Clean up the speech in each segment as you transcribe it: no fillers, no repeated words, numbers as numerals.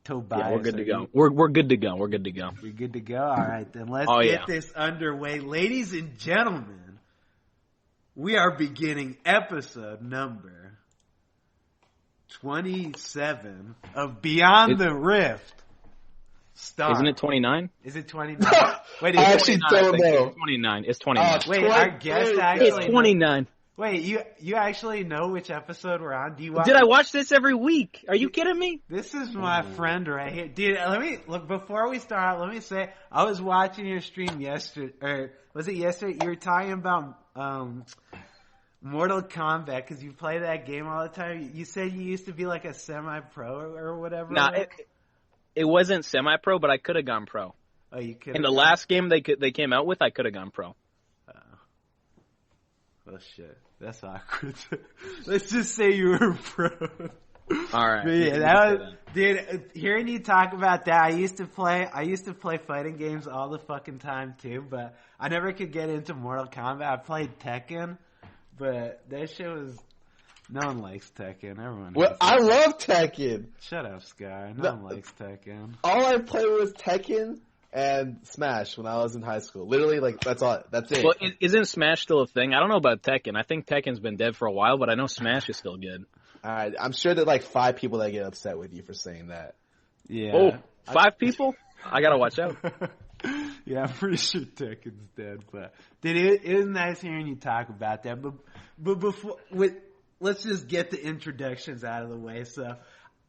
Tobias. Yeah, we're good to go. We're good to go. We're good to go. We're good to go? All right, then let's get this underway. Ladies and gentlemen, we are beginning episode number 27 of Beyond the Rift. Isn't it 29? Is it 29? Wait, I actually don't know. It's 29. It's 29. Wait, our guest actually... It's 29. Wait, you actually know which episode we're on? Did I watch this every week? Are you kidding me? This is my friend right here. Dude, let me look before we start. Let me say I was watching your stream yesterday, or was it yesterday? You were talking about Mortal Kombat because you play that game all the time. You said you used to be like a semi-pro or whatever. Nah, it wasn't semi-pro, but I could have gone pro. Oh, you could. In the last game they came out with, I could have gone pro. Oh shit. That's awkward. Let's just say you were pro. All right. But yeah, that was, dude. Hearing you talk about that, I used to play fighting games all the fucking time too, but I never could get into Mortal Kombat. I played Tekken, but that shit was. No one likes Tekken. Everyone. Well, I love Tekken. Shut up, Sky. No one likes Tekken. All I played was Tekken and Smash when I was in high school. Literally, like, that's all. That's it. Well, isn't Smash still a thing? I don't know about Tekken. I think Tekken's been dead for a while, but I know Smash is still good. All right. I'm sure there's like 5 people that get upset with you for saying that. Yeah. Oh, 5 people? I gotta watch out. Yeah, I'm pretty sure Tekken's dead, but dude, it is nice hearing you talk about that. But before, let's just get the introductions out of the way. So,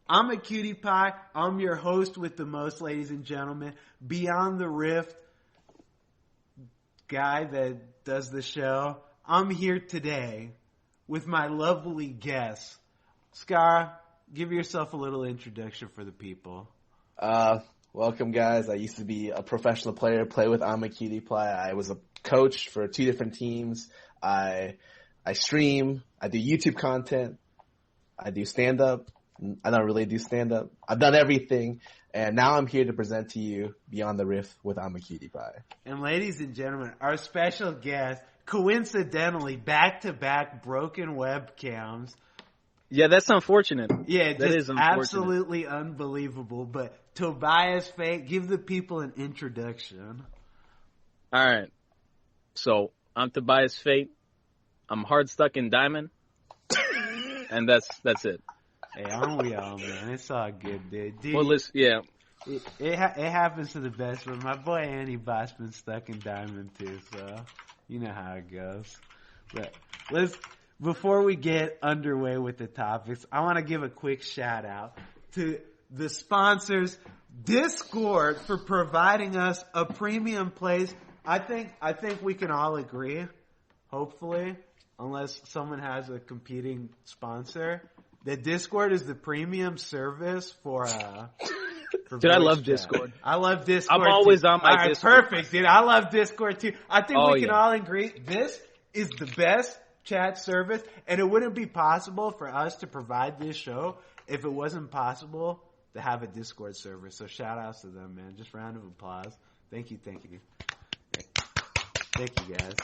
I'm a cutie pie. I'm your host with the most, ladies and gentlemen. Beyond the Rift guy that does the show. I'm here today with my lovely guests. Scar, give yourself a little introduction for the people. Welcome, guys. I used to be a professional player, play with I'm a cutie pie. I was a coach for 2 different teams. I stream. I do YouTube content. I do stand-up. I don't really do stand-up. I've done everything, and now I'm here to present to you Beyond the Rift with I'm a Cutie Pie. And ladies and gentlemen, our special guest, coincidentally, back-to-back broken webcams. Yeah, that's unfortunate. Yeah, that is absolutely unbelievable. But Tobias, Fate, give the people an introduction. All right. So, I'm Tobias Fate. I'm hard stuck in Diamond. And that's it. Hey, aren't we all, man? It's all good, dude. Well, listen, yeah. It happens to the best, but my boy Andy Bossman's stuck in Diamond too, so you know how it goes. But before we get underway with the topics, I want to give a quick shout out to the sponsors, Discord, for providing us a premium place. I think we can all agree, hopefully, unless someone has a competing sponsor, that Discord is the premium service for dude, I love chat. Discord. I love Discord. I'm always on my Discord. Perfect, dude. I love Discord too. I think we can all agree this is the best chat service, and it wouldn't be possible for us to provide this show if it wasn't possible to have a Discord server. So shout outs to them, man. Just round of applause. Thank you. Thank you, guys.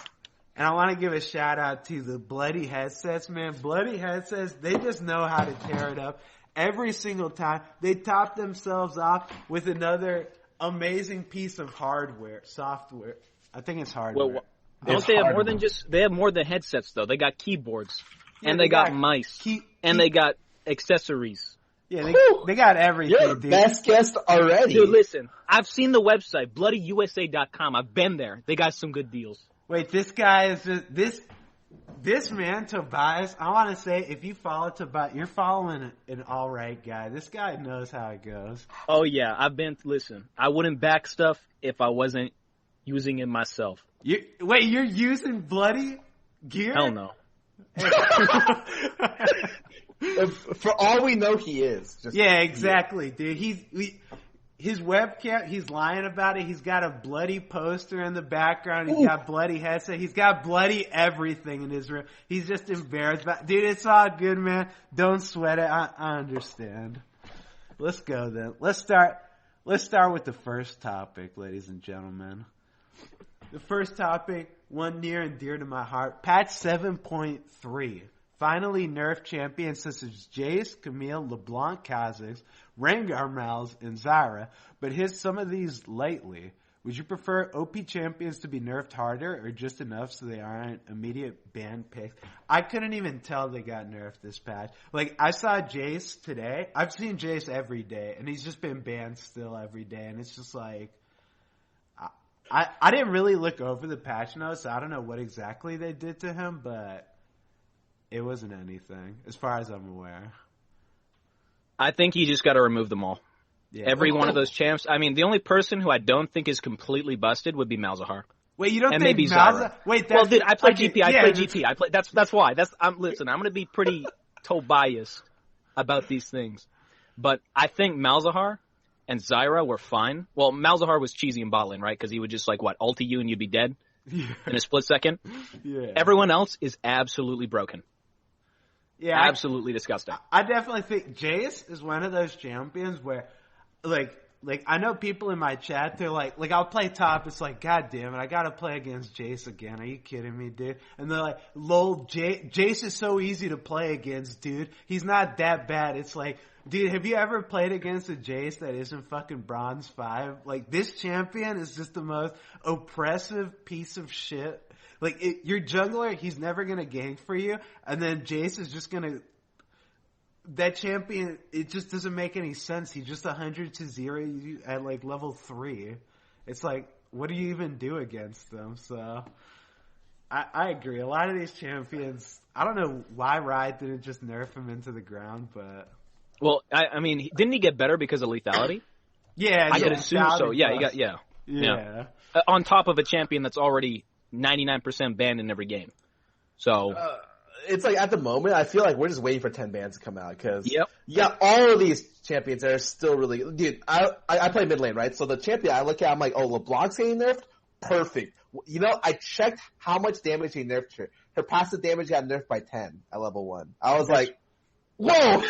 And I want to give a shout out to the Bloody headsets, man. Bloody headsets, they just know how to tear it up. Every single time, they top themselves off with another amazing piece of software. I think it's hardware. Well, don't they have more than they have more than headsets though. They got keyboards, and they got mice, and they got accessories. Yeah, they got everything, You're dude. Best guest already. Dude, listen, I've seen the website, bloodyyusa.com. I've been there. They got some good deals. Wait, this guy is just this man, Tobias. I want to say, if you follow Tobias, you're following an all right guy. This guy knows how it goes. Oh yeah, listen, I wouldn't back stuff if I wasn't using it myself. Wait, you're using Bloody gear? Hell no. For all we know, he is. Yeah, exactly, dude. His webcam, he's lying about it. He's got a Bloody poster in the background. He's got Bloody headset. He's got Bloody everything in his room. He's just embarrassed. Dude, it's all good, man. Don't sweat it. I understand. Let's go then. Let's start with the first topic, ladies and gentlemen. The first topic, one near and dear to my heart. Patch 7.3 Finally, nerf champions such as Jace, Camille, LeBlanc, Kha'Zix, Rengar, Malz, and Zyra, but hit some of these lightly. Would you prefer OP champions to be nerfed harder or just enough so they aren't immediate ban picks? I couldn't even tell they got nerfed this patch. Like, I saw Jace today. I've seen Jace every day, and he's just been banned still every day, and it's just like... I didn't really look over the patch notes, so I don't know what exactly they did to him, but it wasn't anything, as far as I'm aware. I think you just got to remove them all. Yeah. Every one of those champs. I mean, the only person who I don't think is completely busted would be Malzahar. Wait, you don't and think maybe Malzahar? Zyra. Wait, well, dude, I play okay, GP. I play GP. That's why. Listen, I'm going to be pretty Tobias about these things, but I think Malzahar and Zyra were fine. Well, Malzahar was cheesy in bot lane, right? Because he would just ulti you and you'd be dead in a split second. Yeah. Everyone else is absolutely broken. Yeah, absolutely disgusting. I definitely think Jace is one of those champions where, like I know people in my chat, they're like I'll play top, it's like, God damn it, I gotta play against Jace again. Are you kidding me, dude? And they're like, lol, Jace is so easy to play against, dude. He's not that bad. It's like, dude, have you ever played against a Jace that isn't fucking bronze 5? Like, this champion is just the most oppressive piece of shit. Like, your jungler, he's never gonna gank for you, and then Jace is just gonna... That champion, it just doesn't make any sense. He's just 100-0 at, level 3. It's like, what do you even do against them? So, I agree. A lot of these champions, I don't know why Riot didn't just nerf him into the ground, but... Well, I mean, didn't he get better because of lethality? Yeah, I could assume so. Yeah, he got Yeah. On top of a champion that's already 99% banned in every game. So it's like at the moment, I feel like we're just waiting for 10 bans to come out because yep. all of these champions are still really dude. I play mid lane, right? So the champion I look at, I'm like, oh, LeBlanc's getting nerfed, perfect. You know, I checked how much damage he nerfed her. Her passive damage got nerfed by 10 at level 1. I was like, whoa.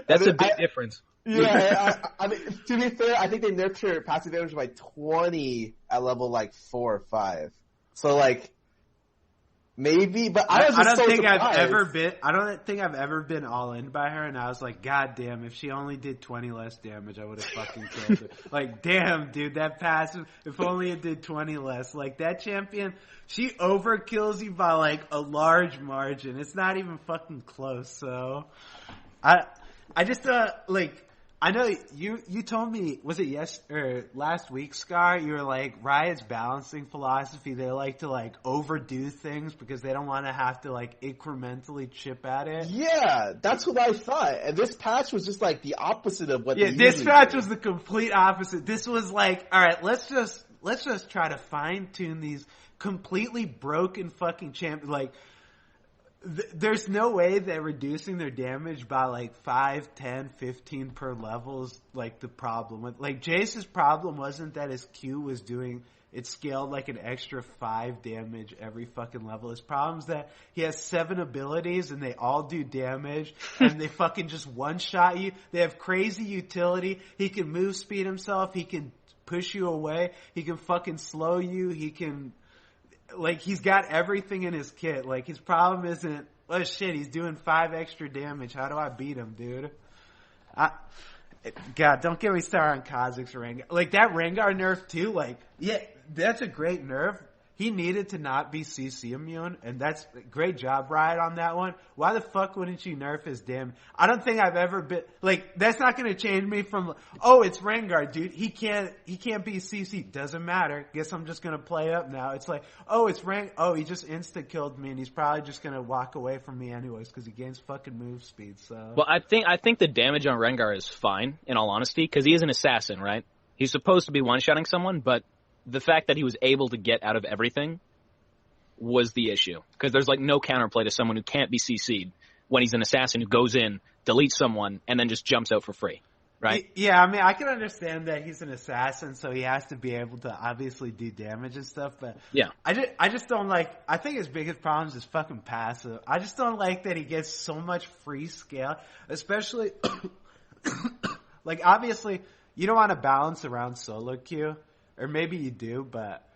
That's a big difference. Yeah, I mean, to be fair, I think they nerfed her passive damage by 20 at level 4 or 5. So maybe, but I don't think I've ever been all in by her, and I was like, God damn, if she only did 20 less damage, I would have fucking killed her. Like, damn, dude, that passive, if only it did 20 less. Like, that champion, she overkills you by a large margin. It's not even fucking close, so I just I know you told me, was it last week, Scar? You were like, Riot's balancing philosophy. They like to overdo things because they don't want to have to incrementally chip at it. Yeah, that's what I thought. And this patch was just the opposite of what. Yeah, this patch was the complete opposite. This was all right, let's just try to fine tune these completely broken fucking champions. There's no way that reducing their damage by 5, 10, 15 per level is the problem. Jace's problem wasn't that his Q was doing, it scaled an extra 5 damage every fucking level. His problem is that he has 7 abilities and they all do damage and they fucking just one-shot you. They have crazy utility. He can move speed himself. He can push you away. He can fucking slow you. He can... he's got everything in his kit. His problem isn't, oh shit, he's doing 5 extra damage. How do I beat him, dude? God, don't get me started on Kha'Zix or Rengar. That Rengar nerf too, yeah, that's a great nerf. He needed to not be CC immune, and that's a great job, Riot, on that one. Why the fuck wouldn't you nerf his damage? I don't think I've ever been, that's not gonna change me from, oh, it's Rengar, dude. He can't be CC. Doesn't matter. Guess I'm just gonna play up now. It's oh, it's oh, he just insta-killed me, and he's probably just gonna walk away from me anyways, because he gains fucking move speed, so. Well, I think the damage on Rengar is fine, in all honesty, because he is an assassin, right? He's supposed to be one-shotting someone, but the fact that he was able to get out of everything was the issue. Because there's no counterplay to someone who can't be CC'd when he's an assassin who goes in, deletes someone, and then just jumps out for free, right? Yeah, I mean, I can understand that he's an assassin, so he has to be able to obviously do damage and stuff, but yeah. I just don't I think his biggest problem is his fucking passive. I just don't like that he gets so much free scale, especially, obviously, you don't want to balance around solo queue. Or maybe you do, but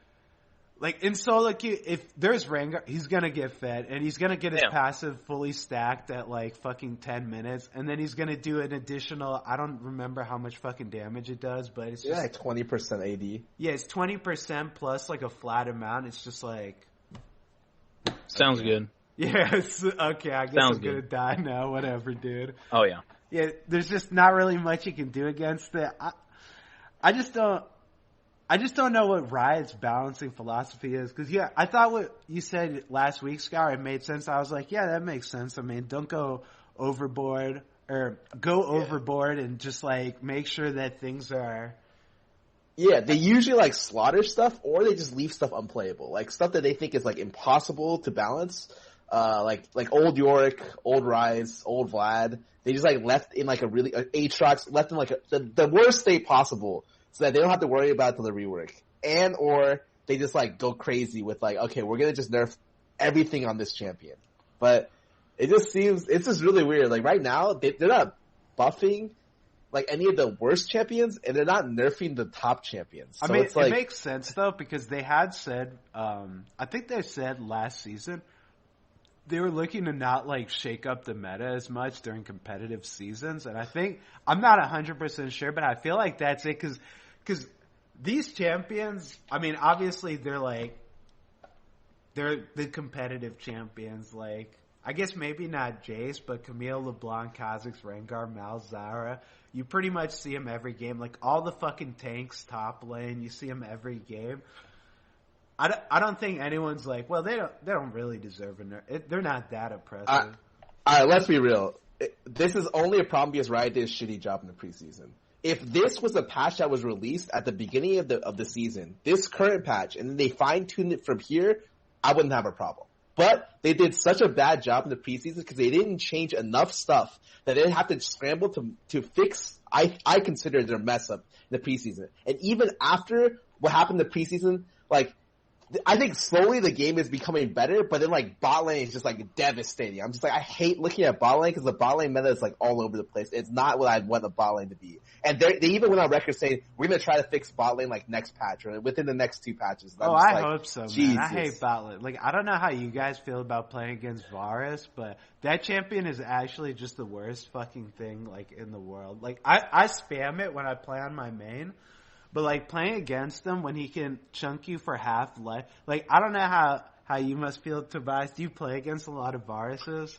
Like in solo queue, if there's Rengar, he's gonna get fed, and he's gonna get his passive fully stacked at like fucking 10 minutes, and then he's gonna do an additional. I don't remember how much fucking damage it does, but it's just like 20% AD. Yeah, it's 20% plus like a flat amount. It's just like sounds good. Yeah, okay. I guess I'm gonna die now. Whatever, dude. Oh yeah. Yeah, there's just not really much you can do against it. I just don't know what Riot's balancing philosophy is. Because, yeah, I thought what you said last week, Scar, it made sense. I was like, yeah, that makes sense. I mean, don't go overboard or go overboard and just, like, make sure that things are... Yeah, they usually, like, slaughter stuff or they just leave stuff unplayable. Like, stuff that they think is, like, impossible to balance. Like old Yorick, old Ryze, old Vlad. They just, like, left in, like, a really... Aatrox left in, like, the worst state possible. So that they don't have to worry about it till the rework. And or they just like go crazy with like, okay, we're gonna just nerf everything on this champion. But it just seems, it's just really weird. Like right now, they're not buffing like any of the worst champions and they're not nerfing the top champions. So I mean, it's like, it makes sense though because they had said, I think they said last season, they were looking to not like shake up the meta as much during competitive seasons. And I think, I'm not 100% sure, but I feel like that's it because these champions, I mean, obviously they're the competitive champions. Like, I guess maybe not Jace, but Camille, LeBlanc, Kha'Zix, Rengar, Malzahar. You pretty much see them every game. Like, all the fucking tanks top lane, you see them every game. I don't think anyone's like, well, they don't really deserve a nerf. They're not that impressive. all right, let's be real. This is only a problem because Riot did a shitty job in the preseason. If this was a patch that was released at the beginning of the season, this current patch, and they fine-tuned it from here, I wouldn't have a problem. But they did such a bad job in the preseason because they didn't change enough stuff that they didn't have to scramble to fix, I consider their mess up in the preseason. And even after what happened in the preseason, like, I think slowly the game is becoming better, but then like bot lane is just like devastating. I'm just like, I hate looking at bot lane because the bot lane meta is like all over the place. It's not what I'd want the bot lane to be. And they even went on record saying, we're going to try to fix bot lane like next patch or within the next 2 patches. I hope so, man. I hate bot lane. Like, I don't know how you guys feel about playing against Varus, but that champion is actually just the worst fucking thing like in the world. Like, I spam it when I play on my main. But, like, playing against him when he can chunk you for half life. Like, I don't know how you must feel, Tobias. Do you play against a lot of Varuses?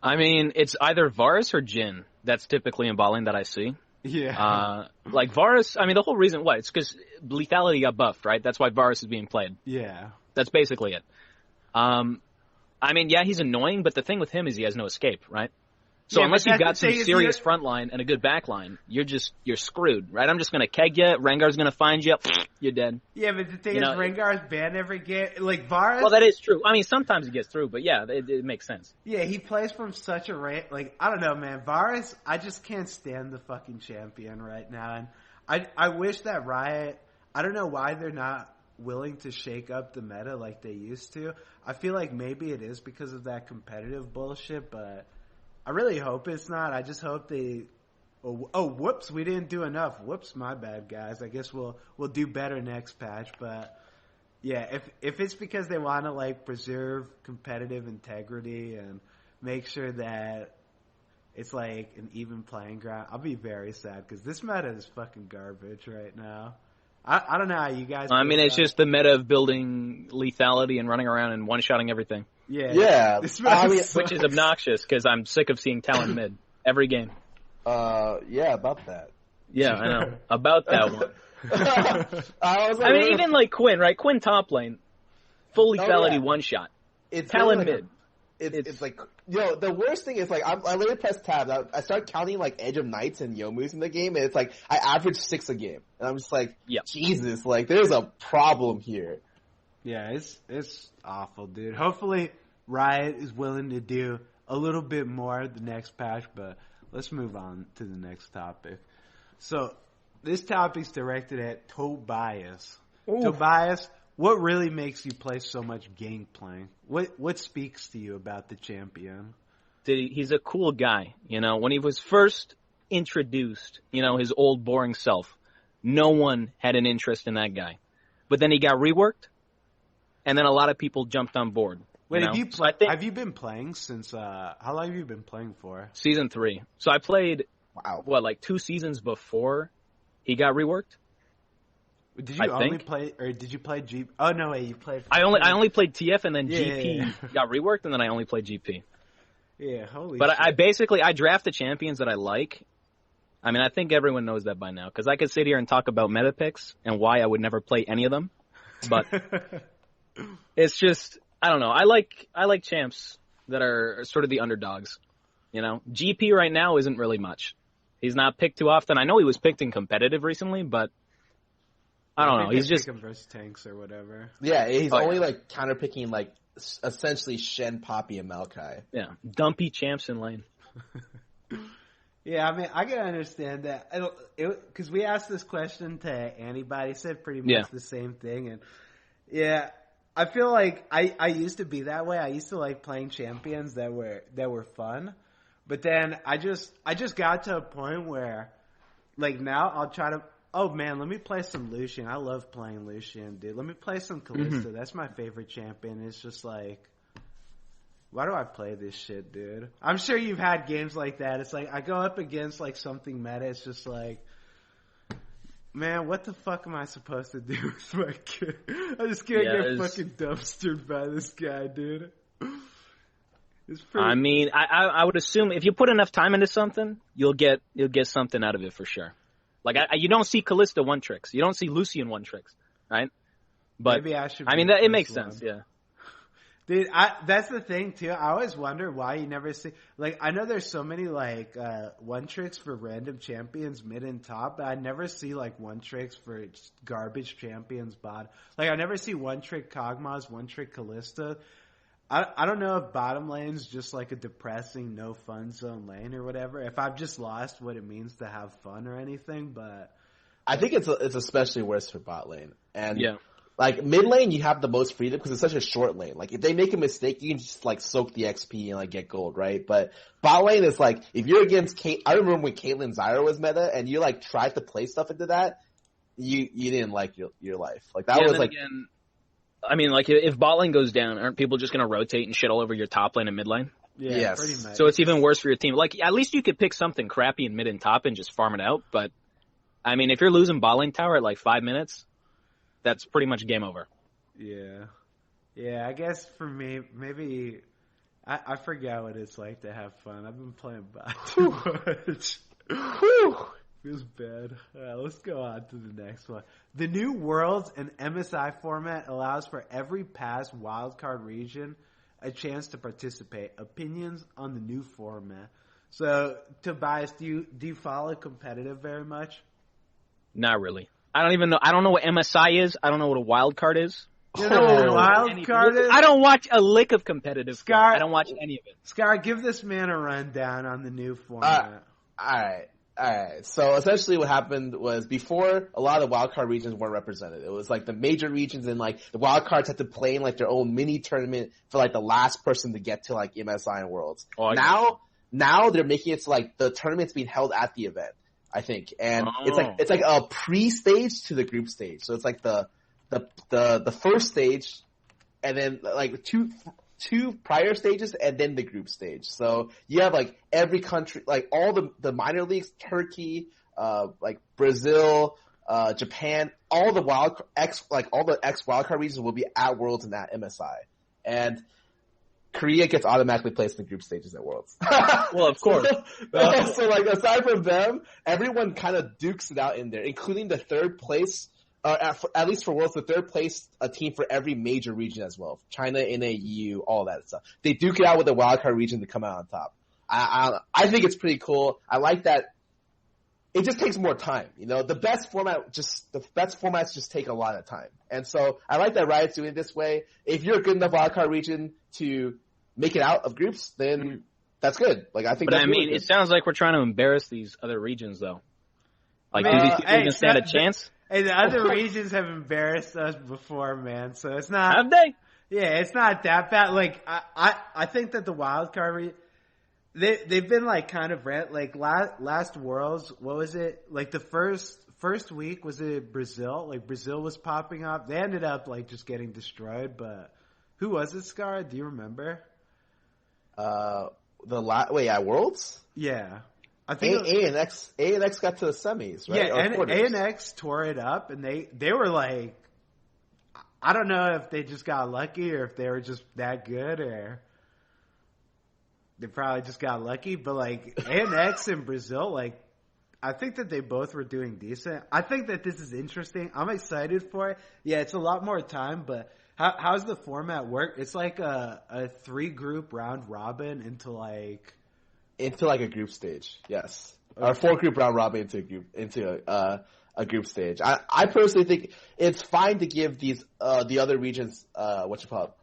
I mean, it's either Varus or Jhin. That's typically in bot lane that I see. Yeah. Like, Varus, I mean, the whole reason, it's because lethality got buffed, right? That's why Varus is being played. Yeah. That's basically it. I mean, yeah, he's annoying, but the thing with him is he has no escape, right? So unless you've got some serious front line and a good back line, you're screwed, right? I'm just going to keg you. Rengar's going to find you. You're dead. Yeah, but the thing is, Rengar's banned every game. Like, Varus... Well, that is true. I mean, sometimes he gets through, but yeah, it makes sense. Yeah, he plays from such a range. Like, I don't know, man. Varus, I just can't stand the fucking champion right now. And I wish that Riot... I don't know why they're not willing to shake up the meta like they used to. I feel like maybe it is because of that competitive bullshit, but... I really hope it's not. I just hope they... Oh, whoops, we didn't do enough. Whoops, my bad, guys. I guess we'll do better next patch. But, yeah, if it's because they want to, like, preserve competitive integrity and make sure that it's, like, an even playing ground, I'll be very sad because this meta is fucking garbage right now. I don't know how you guys... I mean, it's just the meta of building lethality and running around and one-shotting everything. Yeah. Which is obnoxious because I'm sick of seeing Talon mid every game. Yeah, about that. Yeah, I know. About that one. I mean, even like Quinn, right? Quinn top lane, full lethality one-shot. It's Talon really mid. It's like, the worst thing is like, I literally press tab. I start counting like Edge of Knights and Youmu's in the game, and it's like, I average 6 a game. And I'm just like, Jesus, like, there's a problem here. Yeah, it's awful, dude. Hopefully Riot is willing to do a little bit more the next patch, but let's move on to the next topic. So, this topic's directed at Tobias. Ooh. Tobias, what really makes you play so much Gangplank? What speaks to you about the champion? He's a cool guy. When he was first introduced, his old boring self, no one had an interest in that guy. But then he got reworked, and then a lot of people jumped on board. Wait, you know? have you been playing since, how long have you been playing for? Season 3. So I played, Wow. like 2 seasons before he got reworked? Did you only play, or did you play GP? Oh, no, wait, you played... I only played TF, and then GP got reworked, and then I only played GP. Yeah, holy But shit. I draft the champions that I like. I mean, I think everyone knows that by now, because I could sit here and talk about meta picks and why I would never play any of them. But it's just, I don't know. I like champs that are sort of the underdogs. You know, GP right now isn't really much. He's not picked too often. I know he was picked in competitive recently, but I don't know. He's just versus tanks or whatever. Yeah, he's only like counterpicking like essentially Shen, Poppy, and Maokai. Yeah, dumpy champs in lane. Yeah, I mean, I can understand that. Because we asked this question to anybody, said pretty much the same thing. And yeah, I feel like I used to be that way. I used to like playing champions that were fun. But then I just got to a point where, like, now I'll try to, oh man, let me play some Lucian. I love playing Lucian, dude. Let me play some Kalista. That's my favorite champion. It's just like, why do I play this shit, dude? I'm sure you've had games like that. It's like, I go up against like something meta. It's just like, man, what the fuck am I supposed to do with my kid? I'm just gonna get fucking dumpstered by this guy, dude. I mean, I would assume if you put enough time into something, you'll get something out of it for sure. Like you don't see Kalista one tricks, you don't see Lucian one tricks, right? But maybe I should. I mean, it makes sense, yeah. Dude, that's the thing too. I always wonder why you never see, like, I know there's so many like one tricks for random champions mid and top, but I never see like one tricks for garbage champions bot. Like I never see one trick Kog'Maws, one trick Kalista. I don't know if bottom lane's just like a depressing no fun zone lane or whatever. If I've just lost what it means to have fun or anything, but I think it's especially worse for bot lane. And yeah. Like mid lane, you have the most freedom because it's such a short lane. Like if they make a mistake, you can just like soak the XP and like get gold, right? But bot lane is like if you're against Kate. I remember when Caitlyn Zyra was meta, and you like tried to play stuff into that, you didn't like your life. Like that was like. Again, I mean, like if bot lane goes down, aren't people just gonna rotate and shit all over your top lane and mid lane? Yeah, yes. Pretty much. So it's even worse for your team. Like at least you could pick something crappy in mid and top and just farm it out. But I mean, if you're losing bot lane tower at like 5 minutes, that's pretty much game over. Yeah, I guess for me, maybe I forget what it's like to have fun. I've been playing bot too much. Feels bad. Let's go on to the next one. The new Worlds and MSI format allows for every past wildcard region a chance to participate. Opinions on the new format. So, Tobias, do you follow competitive very much? Not really. I don't even know. I don't know what MSI is. I don't know what a wild card is. You know what a wild card is? I don't watch a lick of competitive stuff. I don't watch any of it. Scar, give this man a rundown on the new format. Alright. So essentially what happened was before a lot of the wildcard regions weren't represented. It was like the major regions and like the wildcards had to play in like their own mini tournament for like the last person to get to like MSI and Worlds. Now they're making it so like the tournament's being held at the event, I think. And it's like a pre-stage to the group stage. So it's like the first stage and then like two prior stages and then the group stage. So you have like every country, like all the minor leagues, Turkey, like Brazil, Japan, all the X wildcard regions will be at Worlds and at MSI. And Korea gets automatically placed in the group stages at Worlds. Well, of course. So like aside from them, everyone kind of dukes it out in there, including the third place. At least for Worlds, the third place a team for every major region as well. China, NA, EU, all that stuff. They duke it out with the wildcard region to come out on top. I think it's pretty cool. I like that. It just takes more time. You know, the best formats just take a lot of time. And so I like that Riot's doing it this way. If you're a good enough wildcard region to make it out of groups, then that's good. Like I think. But that's really good. It sounds like we're trying to embarrass these other regions, though. Like, do these people even stand a chance? Hey, the other regions have embarrassed us before, man. So it's not. Have they? Yeah, it's not that bad. Like I think that the wild card, they've been like kind of like last Worlds. What was it? Like the first first week, was it Brazil? Like, Brazil was popping up. They ended up, like, just getting destroyed, but who was it, Scar? Do you remember? Worlds? Yeah. I think A&X got to the semis, right? Yeah, and A&X tore it up, and they were like, I don't know if they just got lucky or if they were just that good, or they probably just got lucky. But like A&X in Brazil, like I think that they both were doing decent. I think that this is interesting. I'm excited for it. Yeah, it's a lot more time, but how's the format work? It's like a 3-group round robin into a group stage. Yes, okay. Or 4-group round robin into a group stage. I personally think it's fine to give these the other regions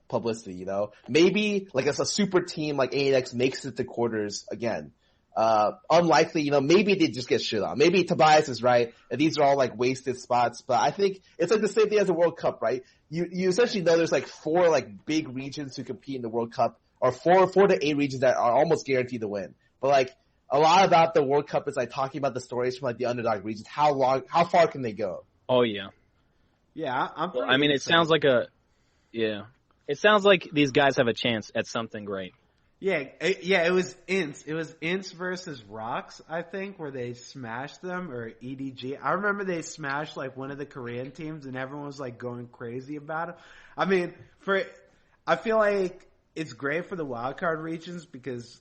publicity. You know, maybe like as a super team like A&X makes it to quarters again. Unlikely, you know, maybe they just get shit on. Maybe Tobias is right, and these are all like wasted spots. But I think it's like the same thing as the World Cup, right? You essentially know there's like 4 like big regions who compete in the World Cup, or 4 to 8 regions that are almost guaranteed to win. But like a lot about the World Cup is like talking about the stories from like the underdog regions. How far can they go? Oh yeah, yeah. Well, I mean, it sounds like it sounds like these guys have a chance at something great. Yeah, it was Ints. It was Ints versus Rocks, I think, where they smashed them, or EDG. I remember they smashed like one of the Korean teams, and everyone was like going crazy about it. I mean, I feel like it's great for the wildcard regions because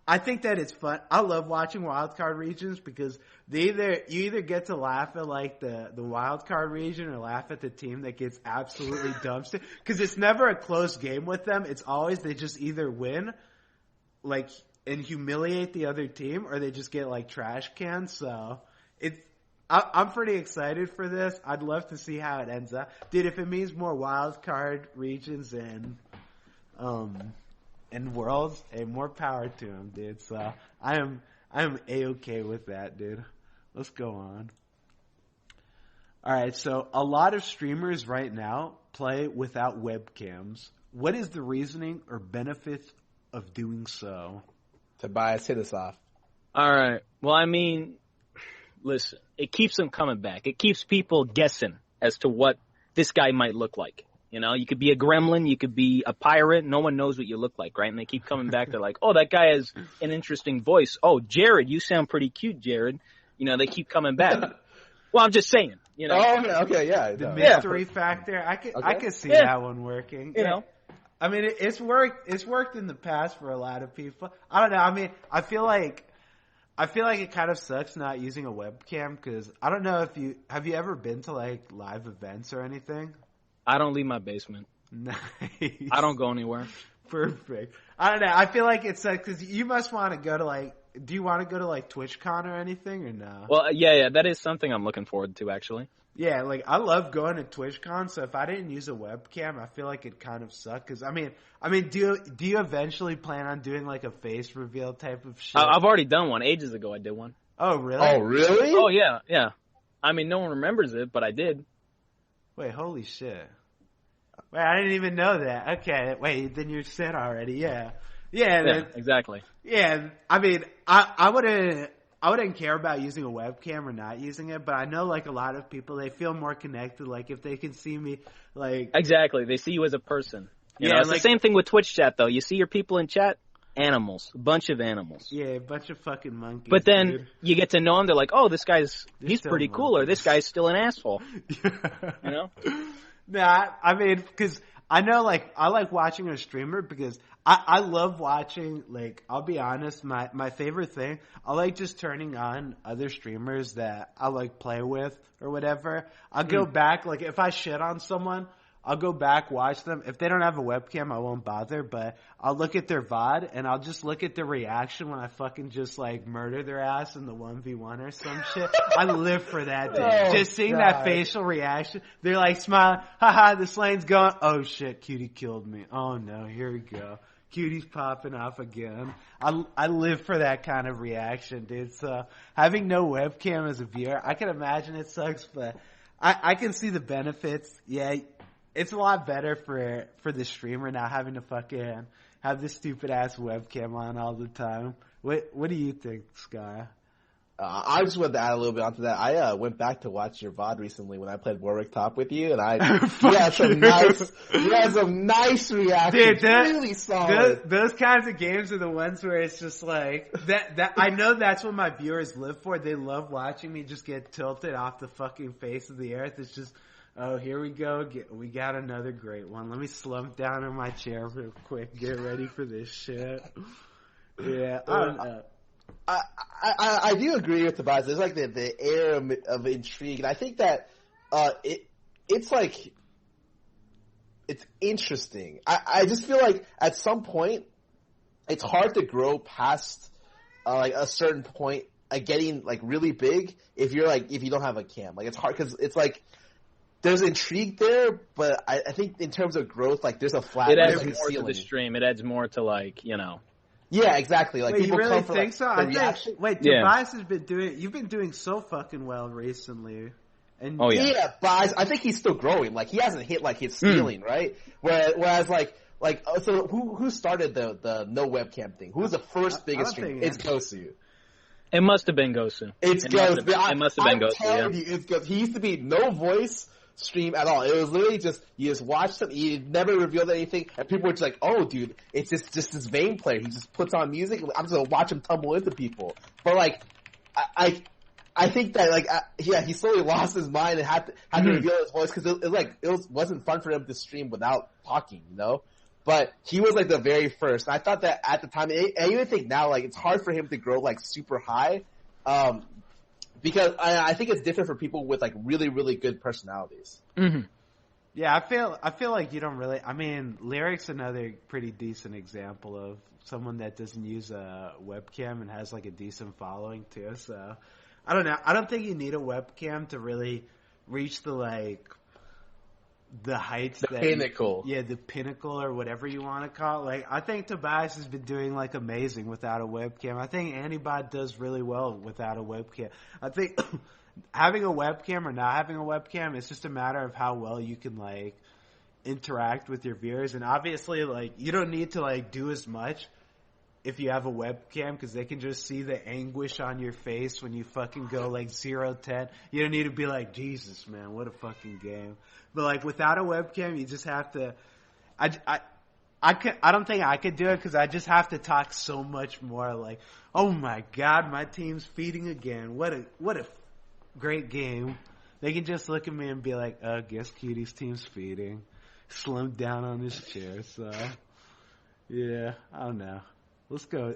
I think that it's fun. I love watching wildcard regions because you either get to laugh at like the wildcard region or laugh at the team that gets absolutely dumpstered. Because it's never a close game with them. It's always they just either win, like, and humiliate the other team, or they just get like trash cans. So I'm pretty excited for this. I'd love to see how it ends up, dude. If it means more wildcard regions and Worlds, hey, more power to him, dude. So I am A-okay with that, dude. Let's go on. All right, so a lot of streamers right now play without webcams. What is the reasoning or benefit of doing so? Tobias, hit us off. All right. Well, I mean, listen, it keeps them coming back. It keeps people guessing as to what this guy might look like. You know, you could be a gremlin, you could be a pirate, no one knows what you look like, right? And they keep coming back, they're like, oh, that guy has an interesting voice. Oh, Jared, you sound pretty cute, Jared. You know, they keep coming back. Well, I'm just saying, you know. Oh, okay, yeah. The mystery factor, I could see that one working. You know. I mean, it's worked in the past for a lot of people. I don't know, I mean, I feel like it kind of sucks not using a webcam because I don't know if have you ever been to like live events or anything? I don't leave my basement. Nice. I don't go anywhere. Perfect. I don't know. I feel like it's because you must want to go to like. Do you want to go to like TwitchCon or anything or no? Well, yeah, that is something I'm looking forward to actually. Yeah, like I love going to TwitchCon. So if I didn't use a webcam, I feel like it kind of sucked. Because I mean, do you eventually plan on doing like a face reveal type of shit? I've already done one ages ago. I did one. Oh really? Oh really? Oh yeah. I mean, no one remembers it, but I did. Wait, holy shit. Wait, I didn't even know that. Okay, wait, then you said already, yeah. Yeah, exactly. Yeah, I mean, I wouldn't care about using a webcam or not using it, but I know like a lot of people, they feel more connected, like if they can see me, like... Exactly, they see you as a person. You know, it's like, the same thing with Twitch chat, though. You see your people in chat, animals. A bunch of animals. Yeah, a bunch of fucking monkeys. But then dude. You get to know them, they're like, oh, he's pretty cool, or this guy's still an asshole. You know? Nah, I mean, because I know, like, I like watching a streamer because I love watching, like, I'll be honest, my favorite thing, I like just turning on other streamers that I, like, play with or whatever. I'll go back, like, if I shit on someone, I'll go back, watch them. If they don't have a webcam, I won't bother, but I'll look at their VOD, and I'll just look at their reaction when I fucking just, like, murder their ass in the 1v1 or some shit. I live for that, dude. Oh, just seeing God. that facial reaction. They're, like, smiling. Haha, this lane's going. Oh, shit, Cutie killed me. Oh, no, here we go. Cutie's popping off again. I live for that kind of reaction, dude. So, having no webcam as a viewer, I can imagine it sucks, but I can see the benefits. Yeah, it's a lot better for the streamer not having to fucking have this stupid ass webcam on all the time. What do you think, Sky? I just wanted to add a little bit onto that. I went back to watch your VOD recently when I played Warwick Top with you, and you had some nice reactions. Dude, really solid. Those kinds of games are the ones where it's just like that. I know that's what my viewers live for. They love watching me just get tilted off the fucking face of the earth. It's just, oh, here we go. We got another great one. Let me slump down in my chair real quick. Get ready for this shit. Yeah, I don't know. I do agree with Tobias. There's like the air of intrigue, and I think that it's interesting. I just feel like at some point it's hard to grow past like a certain point, getting like really big if you don't have a cam. Like it's hard because it's like there's intrigue there, but I think in terms of growth, like there's a flat. It adds more to the stream. It adds more to Yeah, exactly. Like, wait, people you really come for, think so? Tobias has been you've been doing so fucking well recently. And yeah, but I think he's still growing. Like, he hasn't hit like his ceiling, right? Whereas so who started the no webcam thing? Who was the first biggest streamer? It's Gosu. It must have been Gosu. It's Gosu. It must have been Gosu. I'm telling you, it's Gosu. He used to be no voice stream at all. It was literally just you just watched him. He never revealed anything, and people were just like, "Oh, dude, it's just this Vayne player. He just puts on music. I'm just gonna watch him tumble into people." But like, I think that he slowly lost his mind and had to reveal his voice because it wasn't fun for him to stream without talking, you know. But he was like the very first. And I thought that at the time, and I even think now, like it's hard for him to grow like super high. Because I think it's different for people with like really, really good personalities. Mm-hmm. Yeah, I feel like you don't really. I mean, Lyric's another pretty decent example of someone that doesn't use a webcam and has like a decent following too. So I don't know. I don't think you need a webcam to really reach the heights. The pinnacle. The pinnacle or whatever you want to call it. Like, I think Tobias has been doing like amazing without a webcam. I think Antibot does really well without a webcam. I think having a webcam or not having a webcam, it's just a matter of how well you can like interact with your viewers. And obviously, like, you don't need to like do as much if you have a webcam because they can just see the anguish on your face when you fucking go like 0-10. You don't need to be like, Jesus, man, what a fucking game. But like without a webcam, you just have to. I don't think I could do it because I just have to talk so much more. Like, oh my god, my team's feeding again. What a great game. They can just look at me and be like, guess Cutie's team's feeding. Slumped down on his chair. So yeah, I don't know. Let's go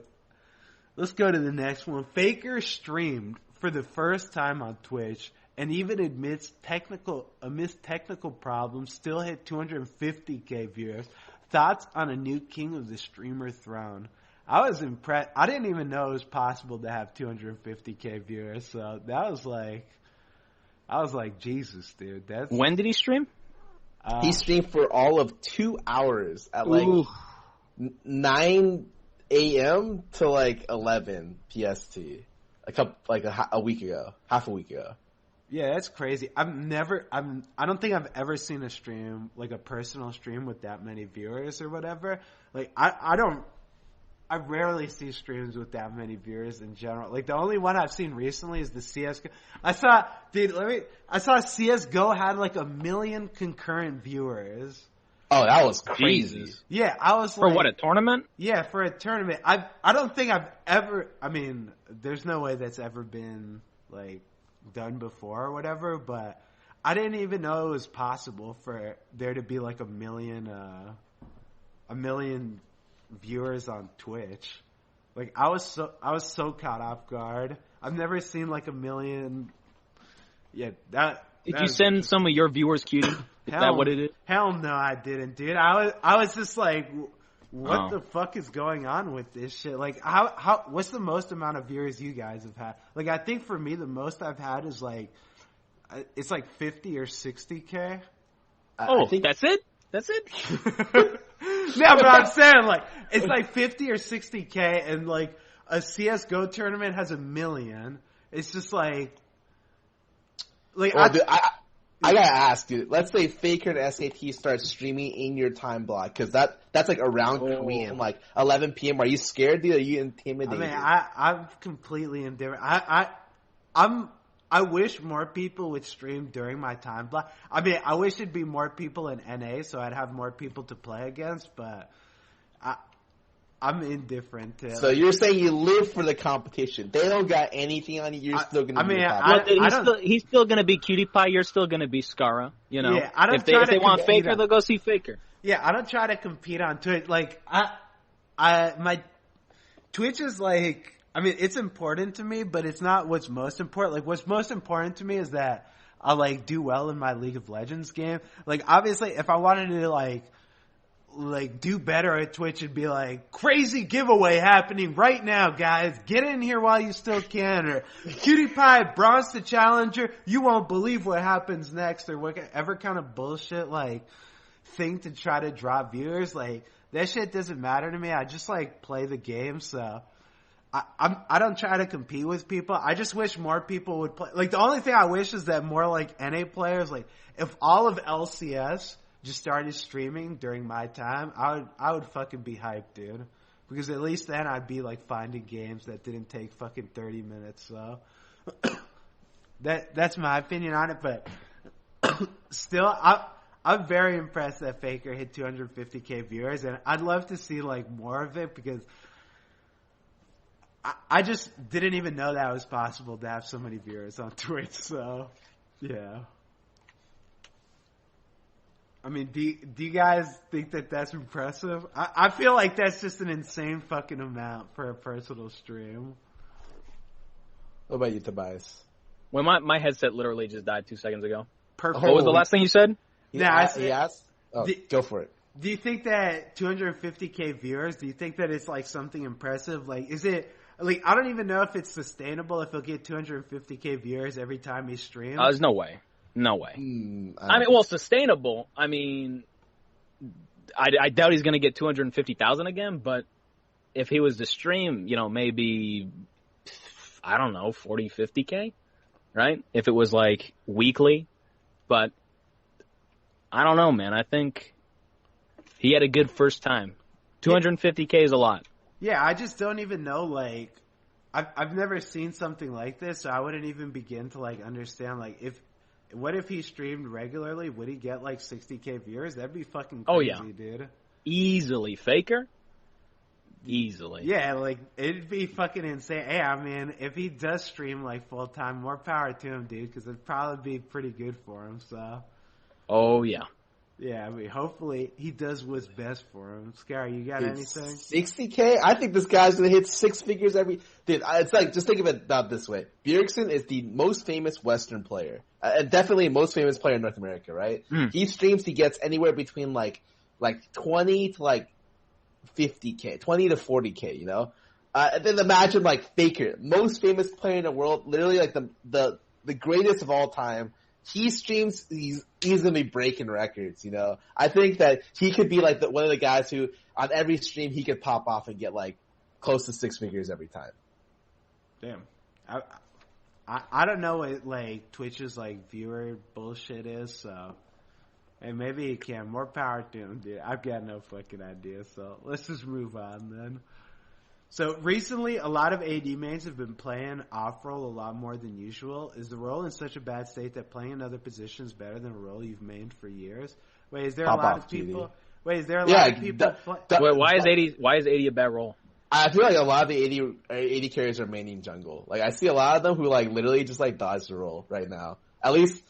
to the next one. Faker streamed for the first time on Twitch and even amidst technical problems, still hit 250k viewers. Thoughts on a new king of the streamer throne? I was impressed. I didn't even know it was possible to have 250k viewers. So that was like, I was like, Jesus, dude. When did he stream? He streamed for all of 2 hours at like 9 a.m. to like 11 PST. Half a week ago. Yeah, that's crazy. I don't think I've ever seen a stream, like a personal stream with that many viewers or whatever. Like, I rarely see streams with that many viewers in general. Like, the only one I've seen recently is the CSGO. I saw CSGO had like 1 million concurrent viewers. Oh, that was crazy. Jesus. Yeah, I was for what, a tournament? Yeah, for a tournament. I don't think I've ever. I mean, there's no way that's ever been like done before or whatever. But I didn't even know it was possible for there to be like 1 million viewers on Twitch. Like, I was so caught off guard. I've never seen like 1 million. Yeah, Did you send some of your viewers, Cutie? Is that what it is? Hell no, I didn't, dude. I was just like, what the fuck is going on with this shit? Like, what's the most amount of viewers you guys have had? Like, I think for me, the most I've had is like, it's like 50 or 60k. I think that's it? That's it? No, but I'm saying, like, it's like 50 or 60k, and like a CSGO tournament has 1 million. It's just like I gotta ask, dude. Let's say Faker and SAT start streaming in your time block, because that's like around Korean, like 11 p.m. Are you scared, dude? Are you intimidated? I mean, I'm completely indifferent. I wish more people would stream during my time block. I mean, I wish it'd be more people in NA so I'd have more people to play against, but I'm indifferent to it. So you're saying you live for the competition. They don't got anything on you. You're still going to be the top. He's still going to be Cutie Pie. You're still going to be Skara. You know, yeah, I don't if they want Faker, they'll go see Faker. Yeah, I don't try to compete on Twitch. Like, my Twitch is like, I mean, it's important to me, but it's not what's most important. Like, what's most important to me is that I like do well in my League of Legends game. Like, obviously, if I wanted to like do better at Twitch, it'd be like crazy giveaway happening right now, guys. Get in here while you still can, or Cutie Pie bronze to challenger. You won't believe what happens next, or whatever kind of bullshit like thing to try to draw viewers. Like, that shit doesn't matter to me. I just like play the game, so I don't try to compete with people. I just wish more people would play. Like, the only thing I wish is that more like NA players, like if all of LCS just started streaming during my time, I would fucking be hyped, dude. Because at least then I'd be like finding games that didn't take fucking 30 minutes. So that's my opinion on it. But still, I'm very impressed that Faker hit 250k viewers, and I'd love to see like more of it because I just didn't even know that it was possible to have so many viewers on Twitch. So yeah. I mean, do you guys think that that's impressive? I feel like that's just an insane fucking amount for a personal stream. What about you, Tobias? Well, my headset literally just died 2 seconds ago. Perfect. What was the last thing you said? He asked? Oh, go for it. Do you think that 250k viewers, do you think that it's like something impressive? Like, is it, like, I don't even know if it's sustainable if he'll get 250k viewers every time he streams. There's no way. No way. I mean, well, sustainable. I mean, I doubt he's going to get 250,000 again, but if he was to stream, you know, maybe, I don't know, 40, 50K, right? If it was like weekly, but I don't know, man. I think he had a good first time. 250K is a lot. Yeah, I just don't even know, like, I've never seen something like this, so I wouldn't even begin to, like, understand, like, what if he streamed regularly? Would he get like 60k viewers? That'd be fucking crazy, dude. Easily. Faker? Easily. Yeah, like, it'd be fucking insane. Hey, I mean, if he does stream like full time, more power to him, dude, because it'd probably be pretty good for him, so. Oh, yeah. Yeah, I mean, hopefully he does what's best for him. Scary, you got anything? 60k? I think this guy's gonna hit six figures every. Dude, it's like, just think of it about this way. Bjergsen is the most famous Western player, definitely most famous player in North America, right? He streams, he gets anywhere between like 20 to like 50k, 20 to 40k, you know. And then imagine like Faker, most famous player in the world, literally like the greatest of all time. He streams, he's gonna be breaking records, you know. I think that he could be like one of the guys who, on every stream, he could pop off and get like close to six figures every time. Damn. I don't know what like Twitch's like viewer bullshit is, so and maybe he can. More power to him, dude. I've got no fucking idea, so let's just move on then. So recently, a lot of AD mains have been playing off-roll a lot more than usual. Is the role in such a bad state that playing another position is better than a role you've mained for years? Wait, is there a lot of people? Wait, is there a lot of people? Wait, why is AD a bad role? I feel like a lot of the AD carriers are maining jungle. Like, I see a lot of them who like literally just like dodge the role right now. At least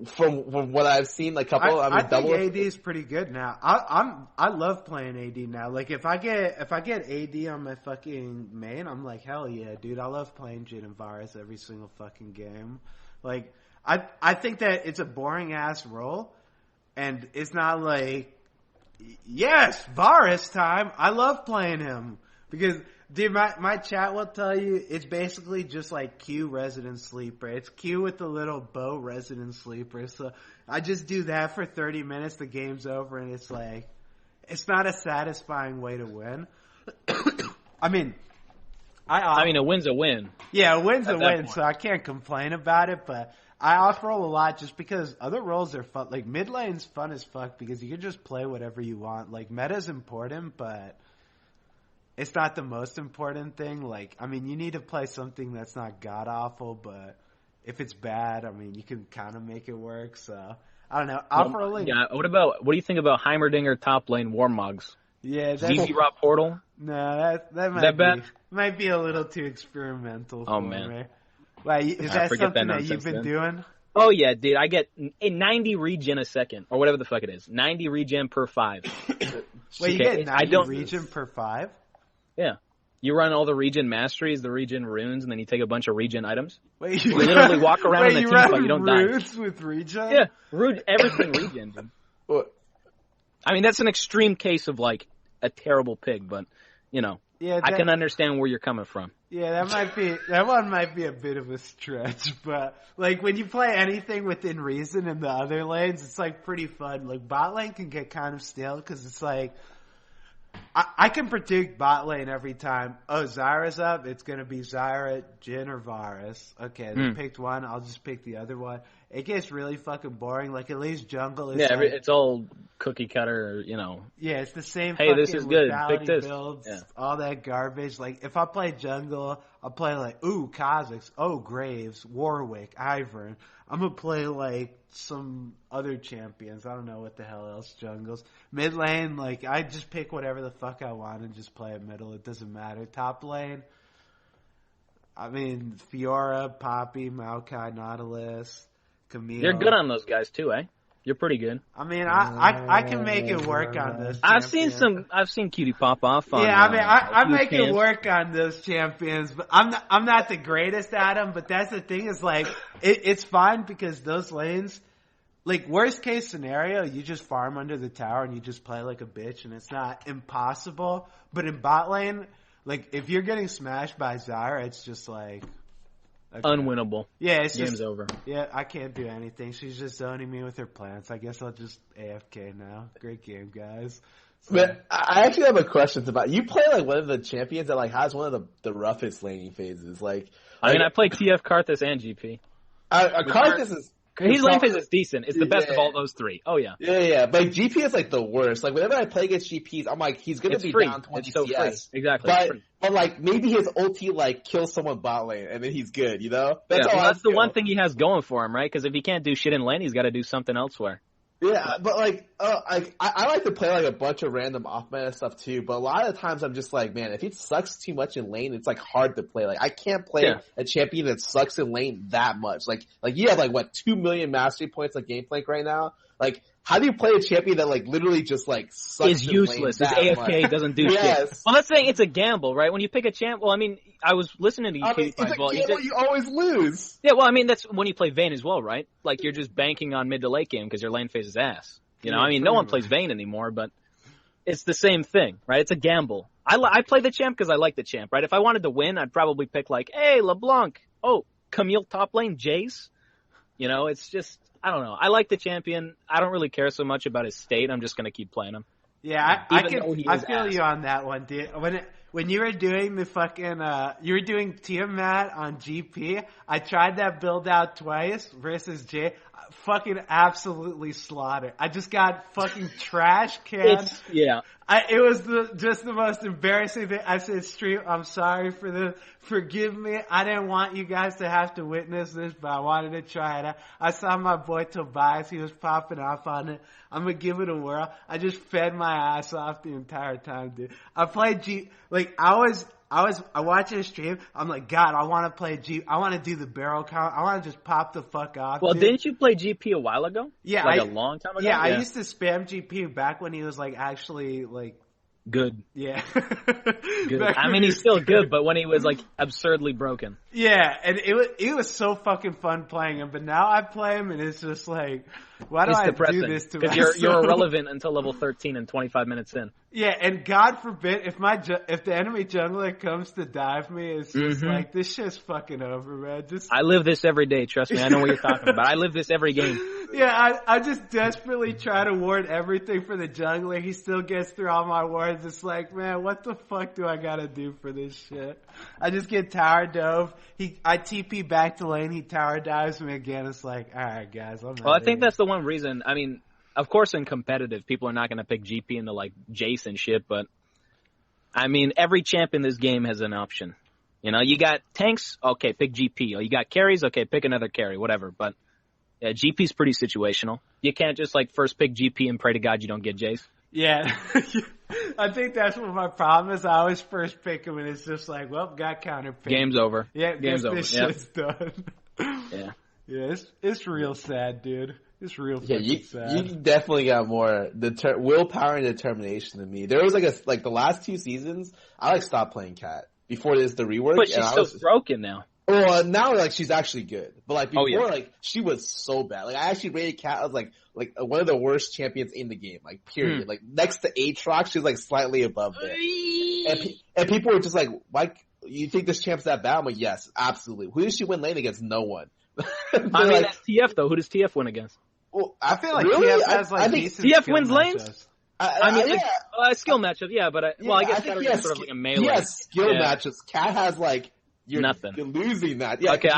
from what I've seen, like I think AD is pretty good now. I love playing AD now. Like if I get AD on my fucking main, I'm like, hell yeah, dude. I love playing Jhin and Varus every single fucking game. Like I think that it's a boring ass role, and it's not like, yes, Varus time. I love playing him because. Dude, my chat will tell you it's basically just like Q Resident Sleeper. It's Q with the little bow Resident Sleeper. So I just do that for 30 minutes, the game's over, and it's like, it's not a satisfying way to win. I mean, a win's a win. Yeah, a win's a win, so I can't complain about it, but I off-roll a lot just because other roles are fun. Like, mid lane's fun as fuck because you can just play whatever you want. Like, meta's important, but it's not the most important thing. Like, I mean, you need to play something that's not god awful, but if it's bad, I mean, you can kind of make it work. So I don't know. Yeah. What do you think about Heimerdinger top lane Warmogs? Yeah, that's ZZ Rot Portal. No, might be a little too experimental for me. Like, is that something that you've been doing? Oh yeah, dude. I get a 90 regen a second, or whatever the fuck it is. 90 regen per 5. Wait, you get 90 regen per 5? Yeah. You run all the regen masteries, the regen runes, and then you take a bunch of regen items. Wait, you literally walk around in a team fight, you don't die. Runes with regen? Yeah, everything regen, dude. What? I mean, that's an extreme case of like a terrible pig, but you know, I can understand where you're coming from. Yeah, that one might be a bit of a stretch, but like when you play anything within reason in the other lanes, it's like pretty fun. Like bot lane can get kind of stale because it's like I can predict bot lane every time. Oh, Zyra's up. It's going to be Zyra, Jhin, or Varus. Okay, they picked one. I'll just pick the other one. It gets really fucking boring. Like, at least jungle is it's all cookie cutter, you know. Yeah, it's the same hey, this is good. Pick this. Builds, all that garbage. Like, if I play jungle, I'll play like, Kha'Zix, Graves, Warwick, Ivern. I'm going to play like some other champions. I don't know what the hell else jungles. Mid lane, like, I just pick whatever the fuck I want and just play it middle. It doesn't matter. Top lane, I mean, Fiora, Poppy, Maokai, Nautilus, Camille. You're good on those guys too, eh? You're pretty good. I mean, I can make it work on this. I've seen Cutie pop off. On, yeah, I mean, I make it work on those champions, but I'm not the greatest at them. But that's the thing is like it's fine because those lanes, like worst case scenario, you just farm under the tower and you just play like a bitch, and it's not impossible. But in bot lane, like if you're getting smashed by Zyra, it's just like. Okay. Unwinnable. Yeah, it's game's over. Yeah, I can't do anything. She's just zoning me with her plants. I guess I'll just AFK now. Great game, guys. So. But I actually have a question about you play like one of the champions that like has one of the roughest laning phases. Like I mean, I play TF Karthus and GP. Karthus is. His lane phase is decent. It's the best of all those three. Oh, yeah. Yeah. But GP is like the worst. Like, whenever I play against GPs, I'm like, he's going to be free. down 20 it's so CS. Free. Exactly. But like, maybe his ulti, like, kills someone bot lane, and then he's good, you know? That's the one thing he has going for him, right? Because if he can't do shit in lane, he's got to do something elsewhere. Yeah, but like, I like to play like a bunch of random off-meta stuff too, but a lot of the times I'm just like, man, if it sucks too much in lane, it's like hard to play. Like, I can't play a champion that sucks in lane that much. Like you have like, what, 2 million mastery points like Gangplank right now? Like, how do you play a champion that like literally just like sucks is useless? Is AFK, much? Doesn't do shit. Well, let's say it's a gamble, right? When you pick a champ, well, I mean, I was listening to you. It's a gamble, you always lose. Yeah, well, I mean, that's when you play Vayne as well, right? Like you're just banking on mid to late game because your lane phase is ass. You know, I mean, no one plays Vayne anymore, but it's the same thing, right? It's a gamble. I play the champ because I like the champ, right? If I wanted to win, I'd probably pick like, hey, LeBlanc. Oh, Camille top lane, Jace. You know, it's just, I don't know. I like the champion. I don't really care so much about his state. I'm just going to keep playing him. Yeah, I feel you on that one, dude. When you were doing the fucking, you were doing Tiamat on GP, I tried that build out twice versus Jay. Fucking absolutely slaughtered. I just got fucking trash canned. It was just the most embarrassing thing. I said, stream, I'm sorry for this. Forgive me. I didn't want you guys to have to witness this, but I wanted to try it out. I saw my boy Tobias. He was popping off on it. I'm going to give it a whirl. I just fed my ass off the entire time, dude. I played I watch his stream. I'm like, God, I want to play I want to do the barrel count. I want to just pop the fuck off. Well, dude. Didn't you play GP a while ago? Yeah, a long time ago. Yeah, I used to spam GP back when he was like actually like good. Yeah, good. I mean, he's still good, but when he was like absurdly broken. Yeah, and it was so fucking fun playing him. But now I play him, and it's just like, why do I do this to myself? Because you're irrelevant until level 13 and 25 minutes in. Yeah, and God forbid if the enemy jungler comes to dive me, it's just like, this shit's fucking over, man. I live this every day. Trust me, I know what you're talking about. I live this every game. Yeah, I just desperately try to ward everything for the jungler. He still gets through all my wards. It's like, man, what the fuck do I gotta do for this shit? I just get tower dove. I TP back to lane. He tower dives me again. It's like, all right, guys. I think that's the one reason. I mean, of course, in competitive, people are not going to pick GP into like Jace and shit, but I mean, every champ in this game has an option. You know, you got tanks, okay, pick GP. Or you got carries, okay, pick another carry, whatever. But yeah, GP's pretty situational. You can't just like first pick GP and pray to God you don't get Jace. Yeah. I think that's what my problem is. I always first pick him, and it's just like, well, got counter pick. Game's over. Yeah, game's over. This shit's done. Yeah. Yeah, it's real sad, dude. It's real sad. You definitely got more willpower and determination than me. There was like the last 2 seasons, I stopped playing Cat. Before this, the rework. But she's so broken now. Well, now she's actually good. But before, she was so bad. I actually rated Cat as like one of the worst champions in the game. Period. Next to Aatrox, she's slightly above there. And people were just like, "Why? You think this champ's that bad?" I'm like, "Yes, absolutely." Who does she win lane against? No one. I mean, that's TF though. Who does TF win against? Well, I feel like really? TF has I think TF wins lanes. I mean, yeah. Skill matchup, yeah, but I guess better than sort of like a melee. He has skill matchups. Cat has nothing. You're losing that. Yeah, okay,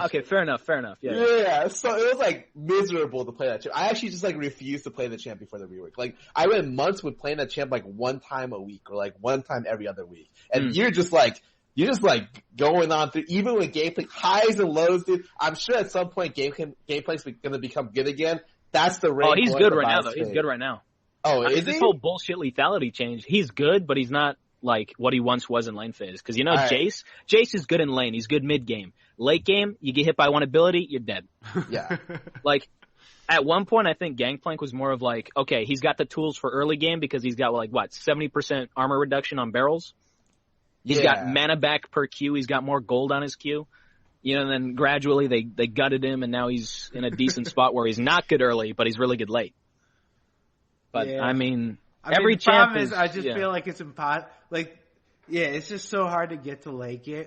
okay, fair enough. Yeah, so it was miserable to play that champ. I actually just refused to play the champ before the rework. I went months with playing that champ one time a week or one time every other week, and you're just going on through, even with gameplay, highs and lows, dude. I'm sure at some point gameplay's going to become good again. That's the rate. Oh, he's good right now, though. He's good right now. Oh, is this he? whole bullshit lethality change, he's good, but he's not what he once was in lane phase. Because Jace is good in lane. He's good mid game. Late game, you get hit by one ability, you're dead. Yeah. At one point, I think Gangplank was more of okay, he's got the tools for early game because he's got 70% armor reduction on barrels. He's got mana back per Q. He's got more gold on his Q. And then gradually they gutted him, and now he's in a decent spot where he's not good early, but he's really good late. But I mean, every champ is. I just feel like it's impossible. It's just so hard to get to late game.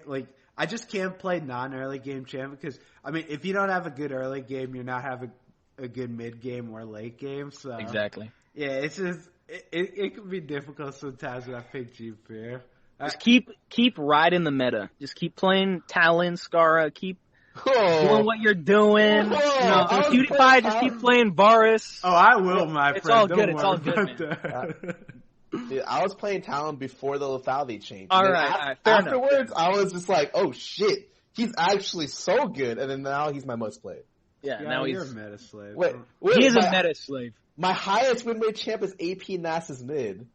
I just can't play non-early game champ because if you don't have a good early game, you're not having a good mid game or late game. So exactly. Yeah, it's just it can be difficult sometimes when I pick GP. Just keep riding the meta. Just keep playing Talon, Scarra. Keep doing what you're doing. PewDiePie, just keep playing Varus. Oh, I will, my friend. It's all good. It's all good, man. Dude, I was playing Talon before the lethality change. All right. Afterwards, I was just oh shit, he's actually so good. And then now he's my most played. Yeah, now you're he's a meta slave. Wait, he is a meta slave. My highest win rate champ is AP Nasus mid.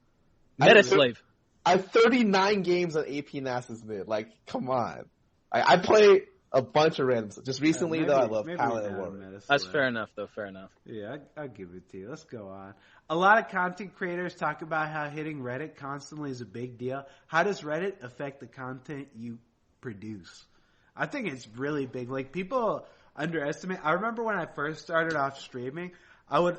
Meta slave. I have 39 games on AP Nasus mid. Come on. I play a bunch of randoms. Just recently, though, I love Talon and Warrior. That's fair enough, though. Fair enough. Yeah, I'll give it to you. Let's go on. A lot of content creators talk about how hitting Reddit constantly is a big deal. How does Reddit affect the content you produce? I think it's really big. People underestimate. I remember when I first started off streaming, I would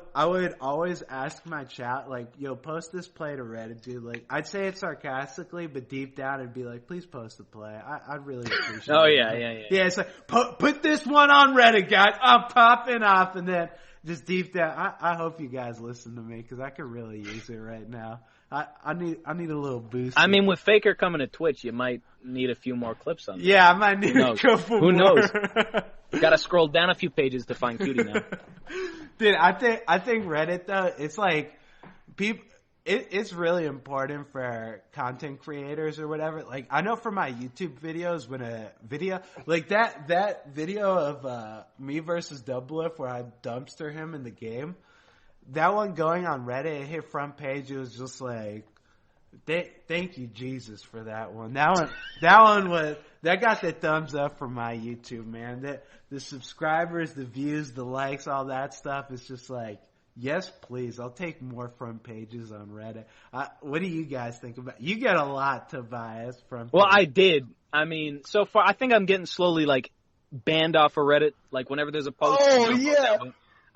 always ask my chat, yo, post this play to Reddit, dude. I'd say it sarcastically, but deep down I'd be please post the play. I'd really appreciate it. Oh, yeah. Yeah, it's put this one on Reddit, guys. I'm popping off. And then just deep down, I hope you guys listen to me because I could really use it right now. I need a little boost. With Faker coming to Twitch, you might need a few more clips on that. Yeah, I might need a couple Who more. knows? Got to scroll down a few pages to find Cutie now. Dude, I think Reddit though, it's people. It's really important for content creators or whatever. I know for my YouTube videos, when a video that video of me versus Doublelift where I dumpster him in the game, that one going on Reddit, it hit front page. It was just thank you Jesus for that one. That got the thumbs up from my YouTube, man. The subscribers, the views, the likes, all that stuff is just yes, please. I'll take more front pages on Reddit. What do you guys think about? You get a lot, Tobias, from. Well, I did. So far, I think I'm getting slowly banned off of Reddit. Whenever there's a post. Oh yeah.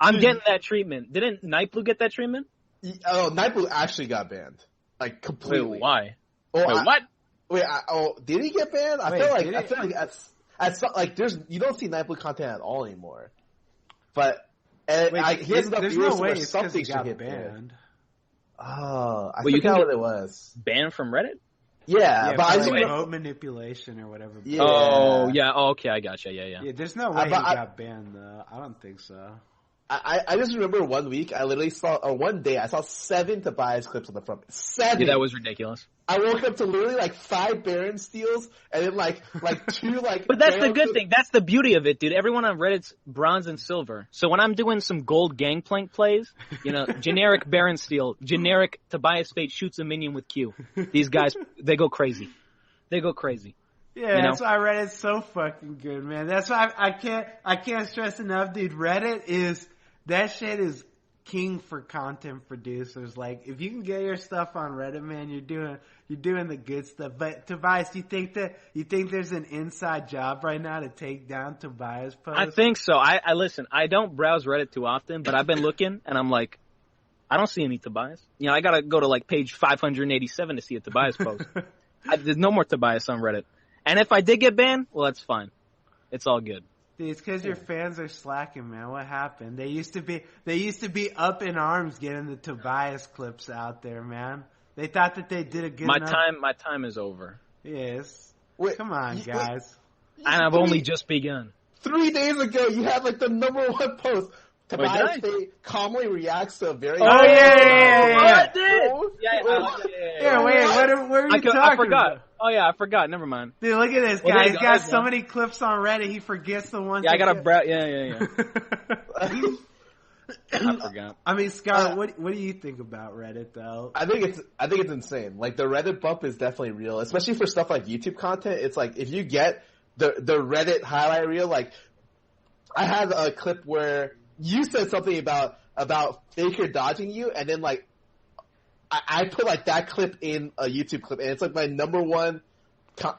I'm getting that treatment. Didn't Nightblue get that treatment? Oh, Nightblue actually got banned. Completely. Wait, why? Oh, what? Wait, did he get banned? I feel like you don't see Nightblue content at all anymore. But he has enough there's viewers no way where it's something got should get banned. Oh, I you forgot can what it was. Banned from Reddit? Yeah, but I just vote manipulation or whatever. Yeah. Oh, yeah. Oh, okay, I gotcha. Yeah. Yeah, there's no way he got banned though. I don't think so. I just remember 1 week, I literally saw, or one day, I saw 7 Tobias clips on the front. 7! Yeah, that was ridiculous. I woke up to literally like 5 Baron steals, and then like 2 like. But that's the good thing. That's the beauty of it, dude. Everyone on Reddit's bronze and silver. So when I'm doing some gold Gangplank plays, generic Baron steal, generic Tobias Fate shoots a minion with Q. These guys, they go crazy. They go crazy. Yeah, that's why Reddit's so fucking good, man. That's why I can't stress enough, dude. That shit is king for content producers. Like, if you can get your stuff on Reddit, man, you're doing the good stuff. But Tobias, you think there's an inside job right now to take down Tobias posts? I think so. I listen. I don't browse Reddit too often, but I've been looking, and I'm like, I don't see any Tobias. I gotta go to like page 587 to see a Tobias post. There's no more Tobias on Reddit. And if I did get banned, well, that's fine. It's all good. Dude, it's because your fans are slacking, man. What happened? They used to be up in arms getting the Tobias clips out there, man. They thought that they did a good my enough. My time is over. Yes. Wait, come on, guys. And I've only just begun. 3 days ago, you had like the #1 post. Tobias calmly reacts to a very. Oh yeah. Yeah, wait, what are you talking I forgot. about? Oh yeah, I forgot. Never mind. Dude, look at this guy. He's got so many clips on Reddit. He forgets the ones. Yeah, I gotta Yeah. I forgot. I mean, Scott, what do you think about Reddit though? I think it's insane. Like, the Reddit bump is definitely real, especially for stuff like YouTube content. It's like, if you get the Reddit highlight reel, like, I had a clip where you said something about Faker dodging you, and then like I put like that clip in a YouTube clip, and it's like my #1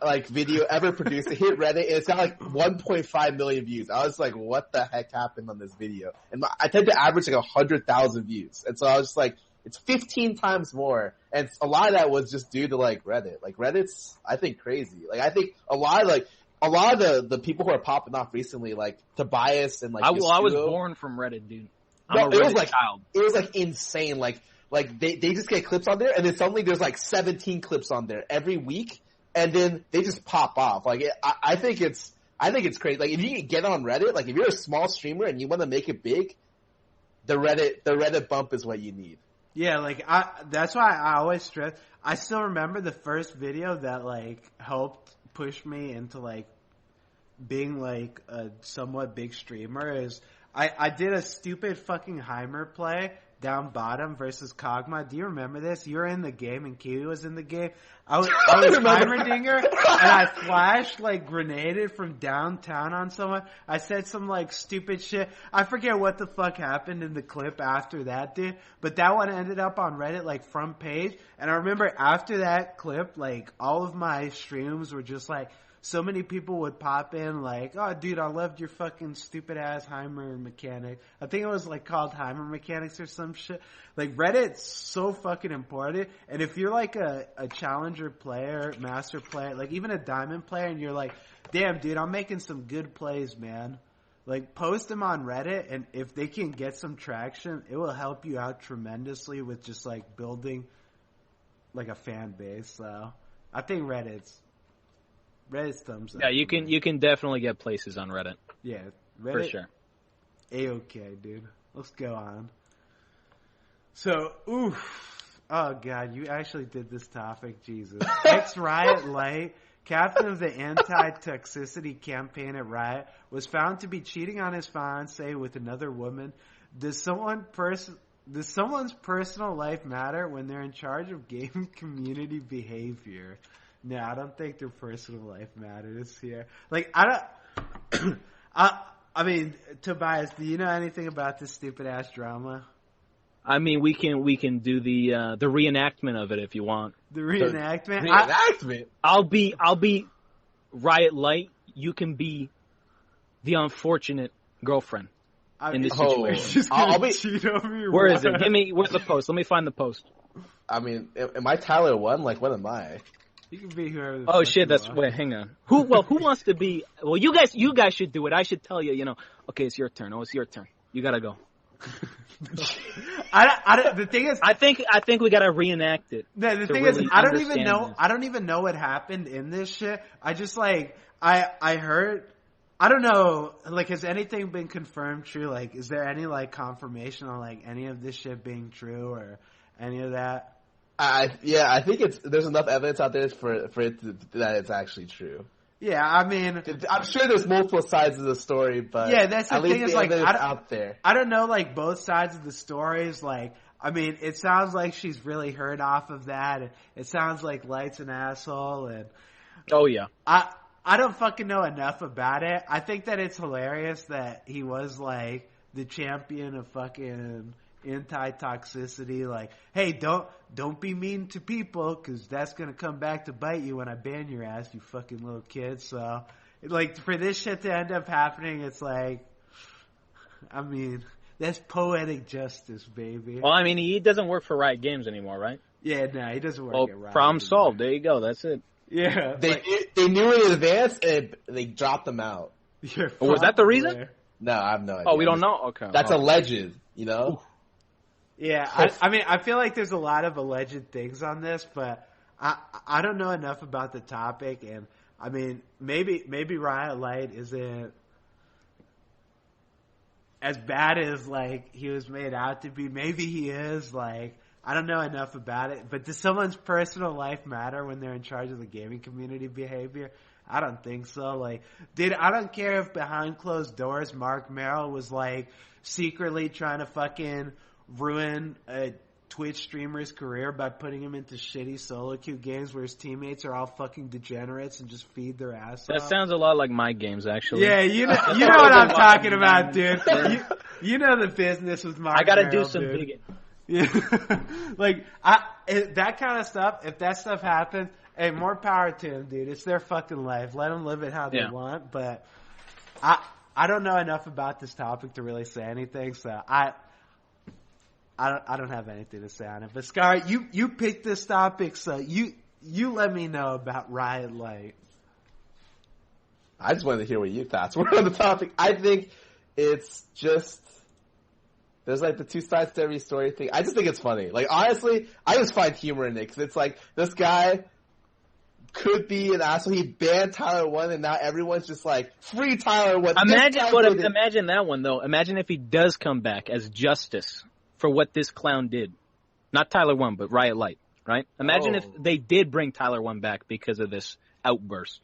like video ever produced. It hit Reddit, and it's got like 1.5 million views. I was like, what the heck happened on this video? And I tend to average like 100,000 views, and so I was just like, it's 15 times more, and a lot of that was just due to like Reddit. Like, Reddit's, I think, crazy. Like, I think a lot of the people who are popping off recently, like Tobias and like I was born from Reddit, dude. It was like insane. Like they just get clips on there, and then suddenly there's like 17 clips on there every week, and then they just pop off. Like, I think it's crazy. Like, if you can get on Reddit, like if you're a small streamer and you want to make it big, the Reddit bump is what you need. Yeah, like that's why I always stress. I still remember the first video that like helped push me into like being like a somewhat big streamer is I did a stupid fucking Heimer play down bottom versus Kog'Maw. Do you remember this? You were in the game and Kiwi was in the game. I was Heimerdinger and I flashed like grenaded from downtown on someone. I said some like stupid shit. I forget what the fuck happened in the clip after that, dude. But that one ended up on Reddit like front page. And I remember after that clip, like all of my streams were just like, so many people would pop in like, oh, dude, I loved your fucking stupid-ass Heimer mechanic. I think it was like called Heimer mechanics or some shit. Like, Reddit's so fucking important. And if you're like a challenger player, master player, like even a diamond player, and you're like, damn, dude, I'm making some good plays, man. Like, post them on Reddit, and if they can get some traction, it will help you out tremendously with just like building like a fan base. So, I think Reddit's thumbs up. Yeah, you can definitely get places on Reddit. Yeah, Reddit, for sure. A-okay, dude. Let's go on. So, oh god, you actually did this topic, Jesus. Ex-Riot Light, captain of the anti-toxicity campaign at Riot, was found to be cheating on his fiancée with another woman. Does someone's personal life matter when they're in charge of game community behavior? No, I don't think their personal life matters here. Like, I don't. I mean, Tobias, do you know anything about this stupid ass drama? I mean, we can do the reenactment of it if you want. The reenactment. I'll be Riot Light. You can be the unfortunate girlfriend in this situation. I'll be. Where is it? Where's the post? Let me find the post. I mean, am I Tyler 1? Like, what am I? You can be whoever. Oh shit! Wait, hang on. Who wants to be? Well, you guys should do it. I should tell you. Okay, it's your turn. Oh, it's your turn. You gotta go. The thing is, I think we gotta reenact it. No, the thing is, I don't even know what happened in this shit. I just like I heard. I don't know. Like, has anything been confirmed true? Like, is there any like confirmation on like any of this shit being true or any of that? I think there's enough evidence out there for it that it's actually true. Yeah, I mean, I'm sure there's multiple sides of the story, but yeah, that's the thing. Is like out there. I don't know like both sides of the stories. Like, I mean, it sounds like she's really hurt off of that. It sounds like Light's an asshole, and oh yeah, I don't fucking know enough about it. I think that it's hilarious that he was like the champion of fucking anti-toxicity. Like, hey, don't be mean to people because that's gonna come back to bite you when I ban your ass, you fucking little kid. So, like, for this shit to end up happening, it's like, I mean, that's poetic justice, baby. Well, I mean, he doesn't work for Riot Games anymore, right? Yeah, no, he doesn't work at Riot. Problem solved. There you go. That's it. Yeah, they knew in advance and they dropped them out. Was that the reason? No, I have no idea. Oh, we don't know. Okay, that's alleged. You know. Yeah, I mean, I feel like there's a lot of alleged things on this, but I don't know enough about the topic, and I mean, maybe Riot Light isn't as bad as like he was made out to be. Maybe he is. Like, I don't know enough about it, but does someone's personal life matter when they're in charge of the gaming community behavior? I don't think so. Like, dude, I don't care if behind closed doors Mark Merrill was like secretly trying to fucking ruin a Twitch streamer's career by putting him into shitty solo queue games where his teammates are all fucking degenerates and just feed their ass off. That sounds a lot like my games, actually. Yeah, you know what I'm talking about, dude. You know the business with Mark. I gotta Merrill, do some dude. digging. Yeah, like that kind of stuff. If that stuff happens, hey, more power to them, dude. It's their fucking life. Let them live it how they want. But I don't know enough about this topic to really say anything. So I don't have anything to say on it. But Scar, you picked this topic, so you let me know about Riot Light. I just wanted to hear what you thought. We're on the topic. I think it's just there's like the two sides to every story thing. I just think it's funny. Like, honestly, I just find humor in it because it's like this guy could be an asshole. He banned Tyler 1 and now everyone's just like, free Tyler 1. Imagine that one though. Imagine if he does come back as justice for what this clown did. Not Tyler 1, but Riot Light, right? Imagine if they did bring Tyler 1 back because of this outburst.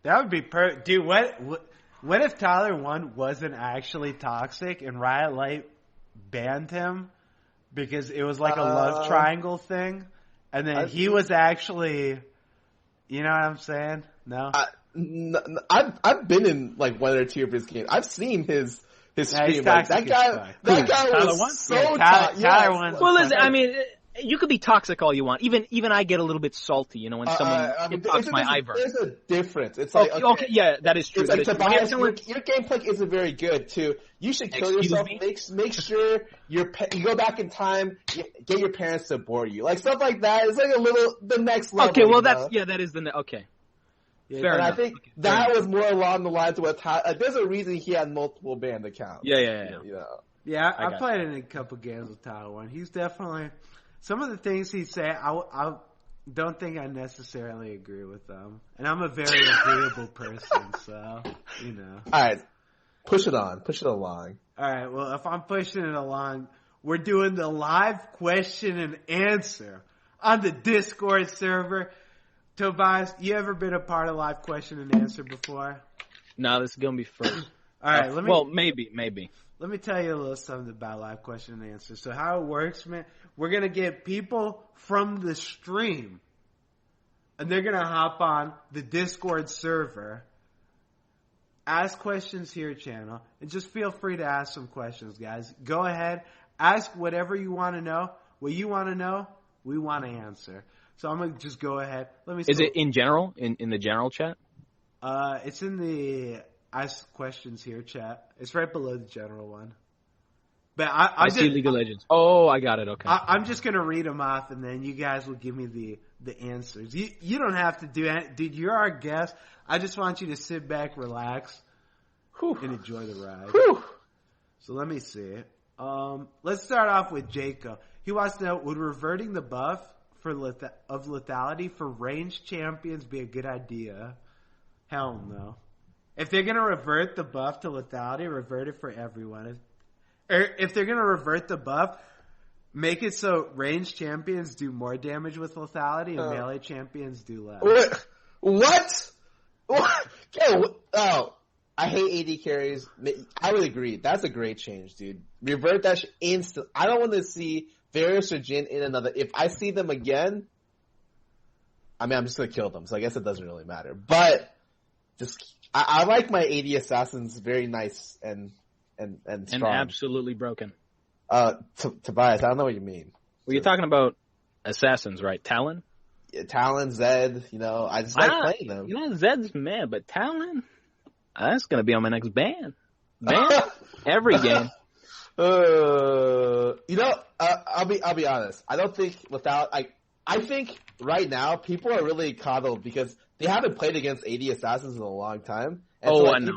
That would be dude, what if Tyler 1 wasn't actually toxic and Riot Light banned him because it was like a love triangle thing, and then he was actually, you know what I'm saying? No, I've been in like one or two of his games. I've seen his stream. Like, that guy was so toxic. Tyler 1. Well, listen, I mean, you could be toxic all you want. Even I get a little bit salty, you know, when someone talks my Ivor. There's a difference. It's like okay, yeah, that is true. It's like Tobias, your gameplay isn't very good too. You should kill yourself. Make sure you go back in time. Get your parents to abort you, like stuff like that. It's like the next level. Okay, well that is okay. Yeah, fair enough. I think that was more along the lines of what there's a reason he had multiple banned accounts. Yeah. You know. Yeah, I played in a couple games with Tyler 1. He's definitely. Some of the things he say, I don't think I necessarily agree with them. And I'm a very agreeable person, so, you know. All right. Push it on. Push it along. All right. Well, if I'm pushing it along, we're doing the live question and answer on the Discord server. Tobias, you ever been a part of live question and answer before? No, this is going to be first. All right. Maybe. Let me tell you a little something about live question and answer. So how it works, man, we're going to get people from the stream, and they're going to hop on the Discord server, ask questions here, channel, and just feel free to ask some questions, guys. Go ahead. Ask whatever you want to know. What you want to know, we want to answer. So I'm going to just go ahead. Is it in general, in the general chat? It's in the ask questions here chat. It's right below the general one. But I see League of Legends. Oh, I got it. Okay. I'm just going to read them off, and then you guys will give me the answers. You don't have to do it. Dude, you're our guest. I just want you to sit back, relax, and enjoy the ride. Whew. So let me see. Let's start off with Jacob. He wants to know, would reverting the buff of lethality for ranged champions be a good idea? Hell no. If they're gonna revert the buff to lethality, revert it for everyone. If they're gonna revert the buff, make it so ranged champions do more damage with lethality and melee champions do less. What? Oh, I hate AD carries. I would agree. That's a great change, dude. Revert that instant. I don't want to see Varus or Jhin in another. If I see them again, I mean, I'm just gonna kill them. So I guess it doesn't really matter. But I like my AD assassins. Very nice and strong. And absolutely broken. Tobias, I don't know what you mean. Well, you're talking about assassins, right? Talon? Yeah, Talon, Zed, I just like playing them. Zed's mad, but Talon, that's going to be on my next ban. Every game. I'll be honest. I don't think I think right now people are really coddled because they haven't played against AD assassins in a long time. And I know.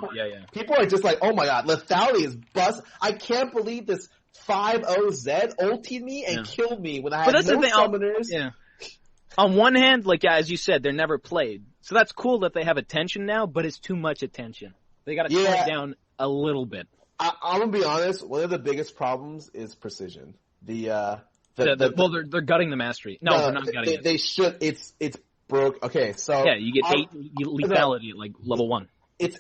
People are just like, oh my god, lethality is bust. I can't believe this 5-0 Zed ultied me and killed me when I had no summoners. On one hand, as you said, they're never played. So that's cool that they have attention now, but it's too much attention. They got to tone it down a little bit. I'm going to be honest, one of the biggest problems is precision. They're gutting the mastery. No, they're not gutting it. They should. It's broke. Okay, so. Yeah, you get 8 lethality at level 1. It's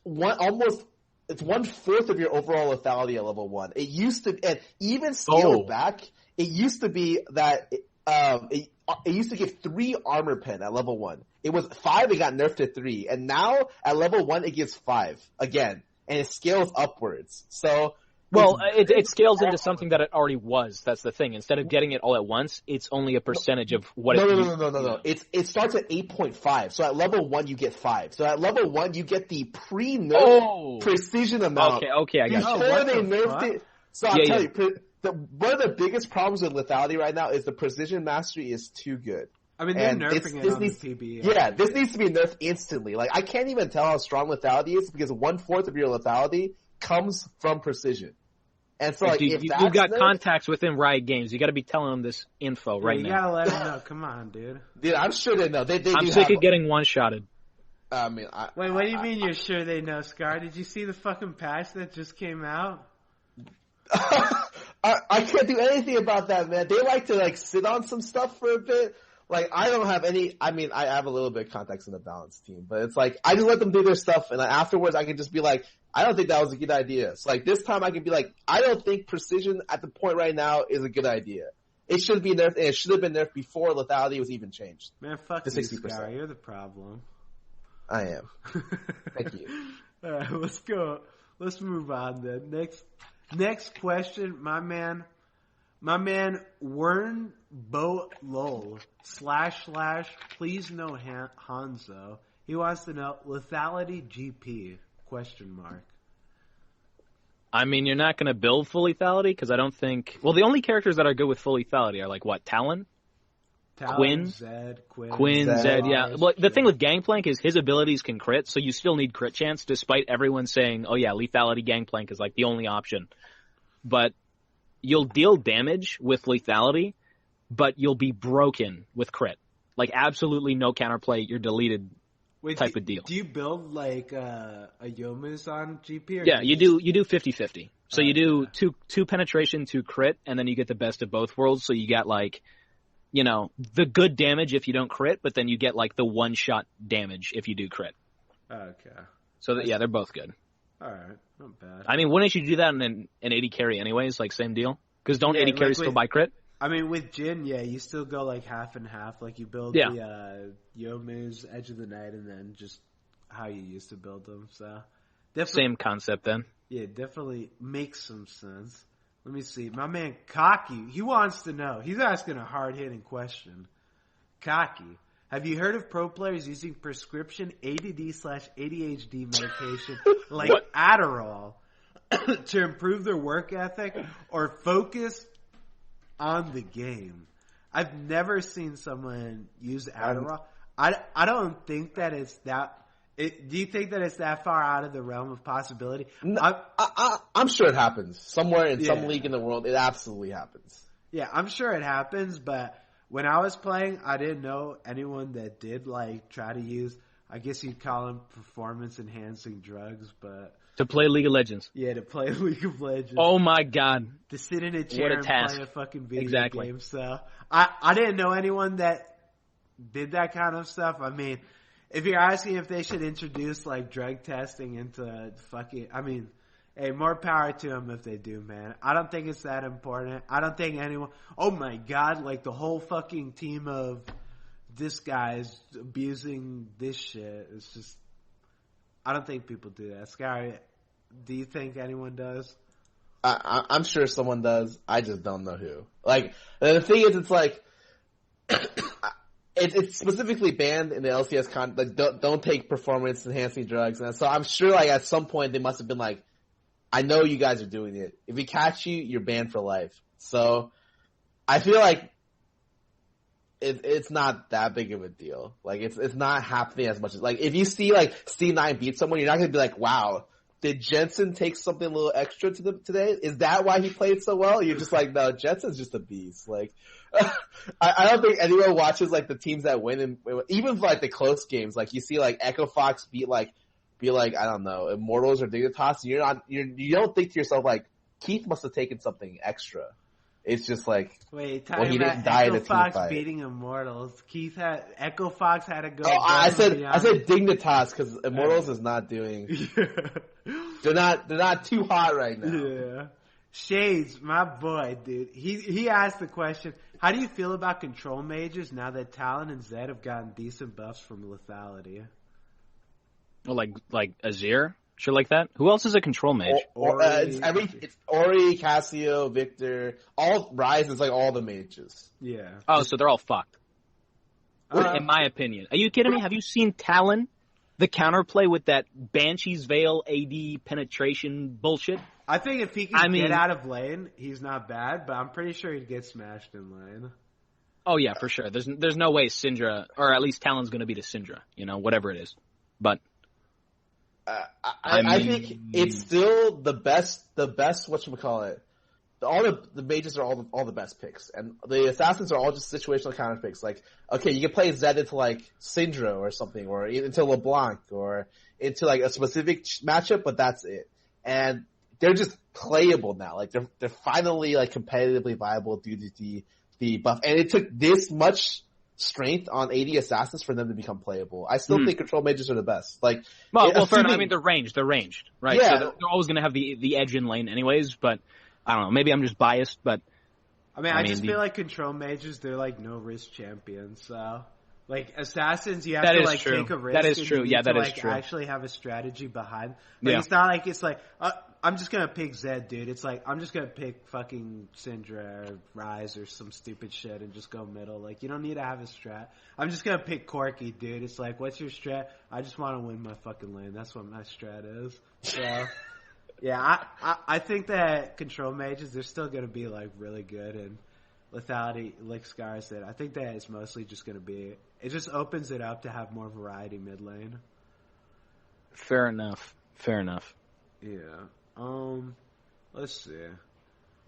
1/4 of your overall lethality at level 1. It used to, and even scaled back, it used to be that, it used to give 3 armor pen at level 1. It was 5, it got nerfed to 3. And now, at level 1, it gives 5. Again. And it scales upwards. So... Well, it scales into something that it already was. That's the thing. Instead of getting it all at once, it's only a percentage of what it is. No. It starts at 8.5. So at level 1, you get 5. So at level 1, you get the pre-nerf precision amount. Okay, I got you. Before they nerfed it... So I'll tell you, one of the biggest problems with lethality right now is the precision mastery is too good. I mean, they're nerfing it on the PB. Yeah, this needs to be nerfed instantly. I can't even tell how strong lethality is because 1/4 of your lethality comes from precision. And so, dude, you've got contacts within Riot Games. You got to be telling them this info right now. You got to let them know. Come on, dude. Dude, I'm sure they know. I'm sick of getting one-shotted. Wait, what do you mean you're sure they know, Scar? Did you see the fucking patch that just came out? I can't do anything about that, man. They like to sit on some stuff for a bit. I don't have any. I mean, I have a little bit of context in the balance team, but it's I just let them do their stuff, and then afterwards I can just be like, I don't think that was a good idea. So this time I can be like, I don't think precision at the point right now is a good idea. It should be nerfed, and it should have been nerfed before lethality was even changed. Man, fuck you, Scar. You're the problem. I am. Thank you. All right, let's go. Let's move on then. Next question, my man Wern Bo Lol / please no Hanzo. He wants to know lethality GP ? I mean, you're not going to build full lethality because I don't think. Well, the only characters that are good with full lethality are what? Talon, Quinn, Zed, Zed. Yeah. Well, the thing with Gangplank is his abilities can crit, so you still need crit chance, despite everyone saying, "Oh yeah, lethality Gangplank is the only option." But you'll deal damage with lethality, but you'll be broken with crit. Absolutely no counterplay. You're deleted. Type of deal. Do you build a Yomus on GP? Yeah, you do 50-50. So you do two penetration, 2 crit, and then you get the best of both worlds. So you get the good damage if you don't crit, but then you get the one-shot damage if you do crit. Okay. So they're both good. All right, not bad. I mean, wouldn't you do that in an AD carry anyways? Same deal? Because don't AD carries still buy crit? I mean, with Jhin, you still go half and half. You build the Yomu's Edge of the Night, and then just how you used to build them. So same concept then. Yeah, definitely makes some sense. Let me see. My man Cocky, he wants to know. He's asking a hard-hitting question. Cocky, have you heard of pro players using prescription ADD/ADHD medication Adderall to improve their work ethic or focus on the game? I've never seen someone use Adderall. I don't think that it's that. Do you think that it's that far out of the realm of possibility? No, I'm sure it happens somewhere in some league in the world. It absolutely happens. Yeah, I'm sure it happens. But when I was playing, I didn't know anyone that did try to use I guess you'd call them performance-enhancing drugs, but... To play League of Legends. Yeah, to play League of Legends. Oh my god. To sit in a chair and play a fucking video game. So, I didn't know anyone that did that kind of stuff. I mean, if you're asking if they should introduce, like, drug testing into fucking... I mean, hey, more power to them if they do, man. I don't think it's that important. I don't think anyone... Oh my god, like, the whole fucking team of... This guy's abusing this shit. It's just, I don't think people do that. Sky, do you think anyone does? I'm sure someone does. I just don't know who. Like, the thing is, it's like, it's specifically banned in the LCS like, don't take performance enhancing drugs. And so I'm sure, like, at some point they must have been like, I know you guys are doing it. If we catch you, you're banned for life. So I feel like, it's not that big of a deal. Like, it's not happening as much as, like, if you see, like, C9 beat someone, you're not gonna be like, wow, did Jensen take something a little extra today? Is that why he played so well? You're just like, no, Jensen's just a beast. Like, I don't think anyone watches, like, the teams that win, and even for, like, the close games, like, you see, like, Echo Fox be like, I don't know, Immortals or Dignitas, and you don't think to yourself, like, Keith must have taken something extra. It's just like, wait, well, he didn't die in a team Fox fight. beating Immortals. Echo Fox had to go. Oh, I said Dignitas because Immortals is not doing. They're not too hot right now. Yeah, Shades, my boy, dude. He asked the question: how do you feel about control mages now that Talon and Zed have gotten decent buffs from lethality? Well, like Azir. Sure, like that. Who else is a control mage? It's Ori, Cassio, Victor, all Ryze is like all the mages. Yeah. Oh, so they're all fucked. In my opinion. Are you kidding me? Have you seen Talon? The counterplay with that Banshee's Veil AD penetration bullshit? I think if he can get out of lane, he's not bad, but I'm pretty sure he'd get smashed in lane. Oh yeah, for sure. There's no way Syndra, or at least Talon's gonna beat a Syndra, whatever it is. But I think it's still the best whatchamacallit. All the mages are all the best picks, and the assassins are all just situational counter picks. Like, okay, you can play Zed into like Syndra or something, or into LeBlanc, or into like a specific matchup, but that's it. And they're just playable now. Like they're finally like competitively viable due to the buff, and it took this much strength on 80 assassins for them to become playable. I still think control mages are the best. Like, well, fair enough. I mean, they're ranged, right? Yeah. So they're always going to have the edge in lane anyways, but I don't know. Maybe I'm just biased, but I just feel like control mages, they're like no risk champions. So, like assassins, you have to like take a risk. That is true. Yeah, that is true. Actually have a strategy behind. Like, it's not like it's like I'm just gonna pick Zed, dude. It's like I'm just gonna pick fucking Syndra or Ryze or some stupid shit and just go middle. Like, you don't need to have a strat. I'm just gonna pick Corki, dude. It's like, what's your strat? I just want to win my fucking lane. That's what my strat is. So. Yeah, I think that control mages, they're still going to be, like, really good, and lethality, like Scar said, I think that it's mostly just going to be, it just opens it up to have more variety mid lane. Fair enough. Yeah. Let's see.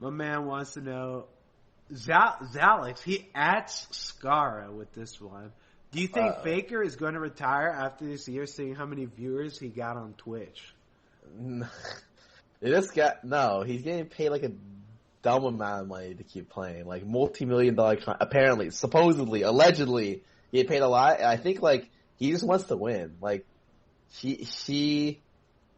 My man wants to know, Zalix, he adds Scara with this one. Do you think Faker is going to retire after this year, seeing how many viewers he got on Twitch? He's getting paid like a dumb amount of money to keep playing, like multi-million-dollar. Apparently, supposedly, allegedly, he get paid a lot. And I think like he just wants to win. Like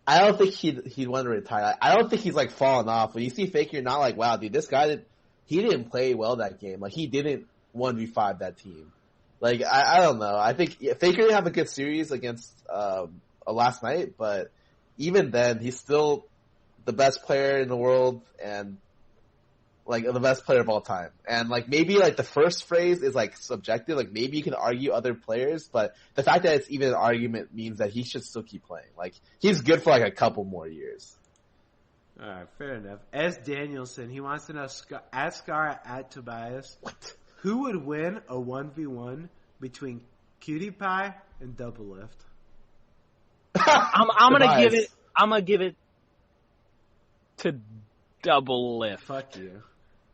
I don't think he'd want to retire. I don't think he's like falling off. When you see Faker, you're not like, wow, dude, this guy he didn't play well that game. Like he didn't 1v5 that team. Like I don't know. I think Faker didn't have a good series against last night, but even then, he's still the best player in the world and like the best player of all time. And like maybe like the first phrase is like subjective. Like maybe you can argue other players, but the fact that it's even an argument means that he should still keep playing. Like he's good for like a couple more years. All right, fair enough. S. Danielson, he wants to know at Scar at Tobias, who would win a 1v1 between Cutie Pie and Double Lift? I'm gonna give it to Double Lift. Fuck you.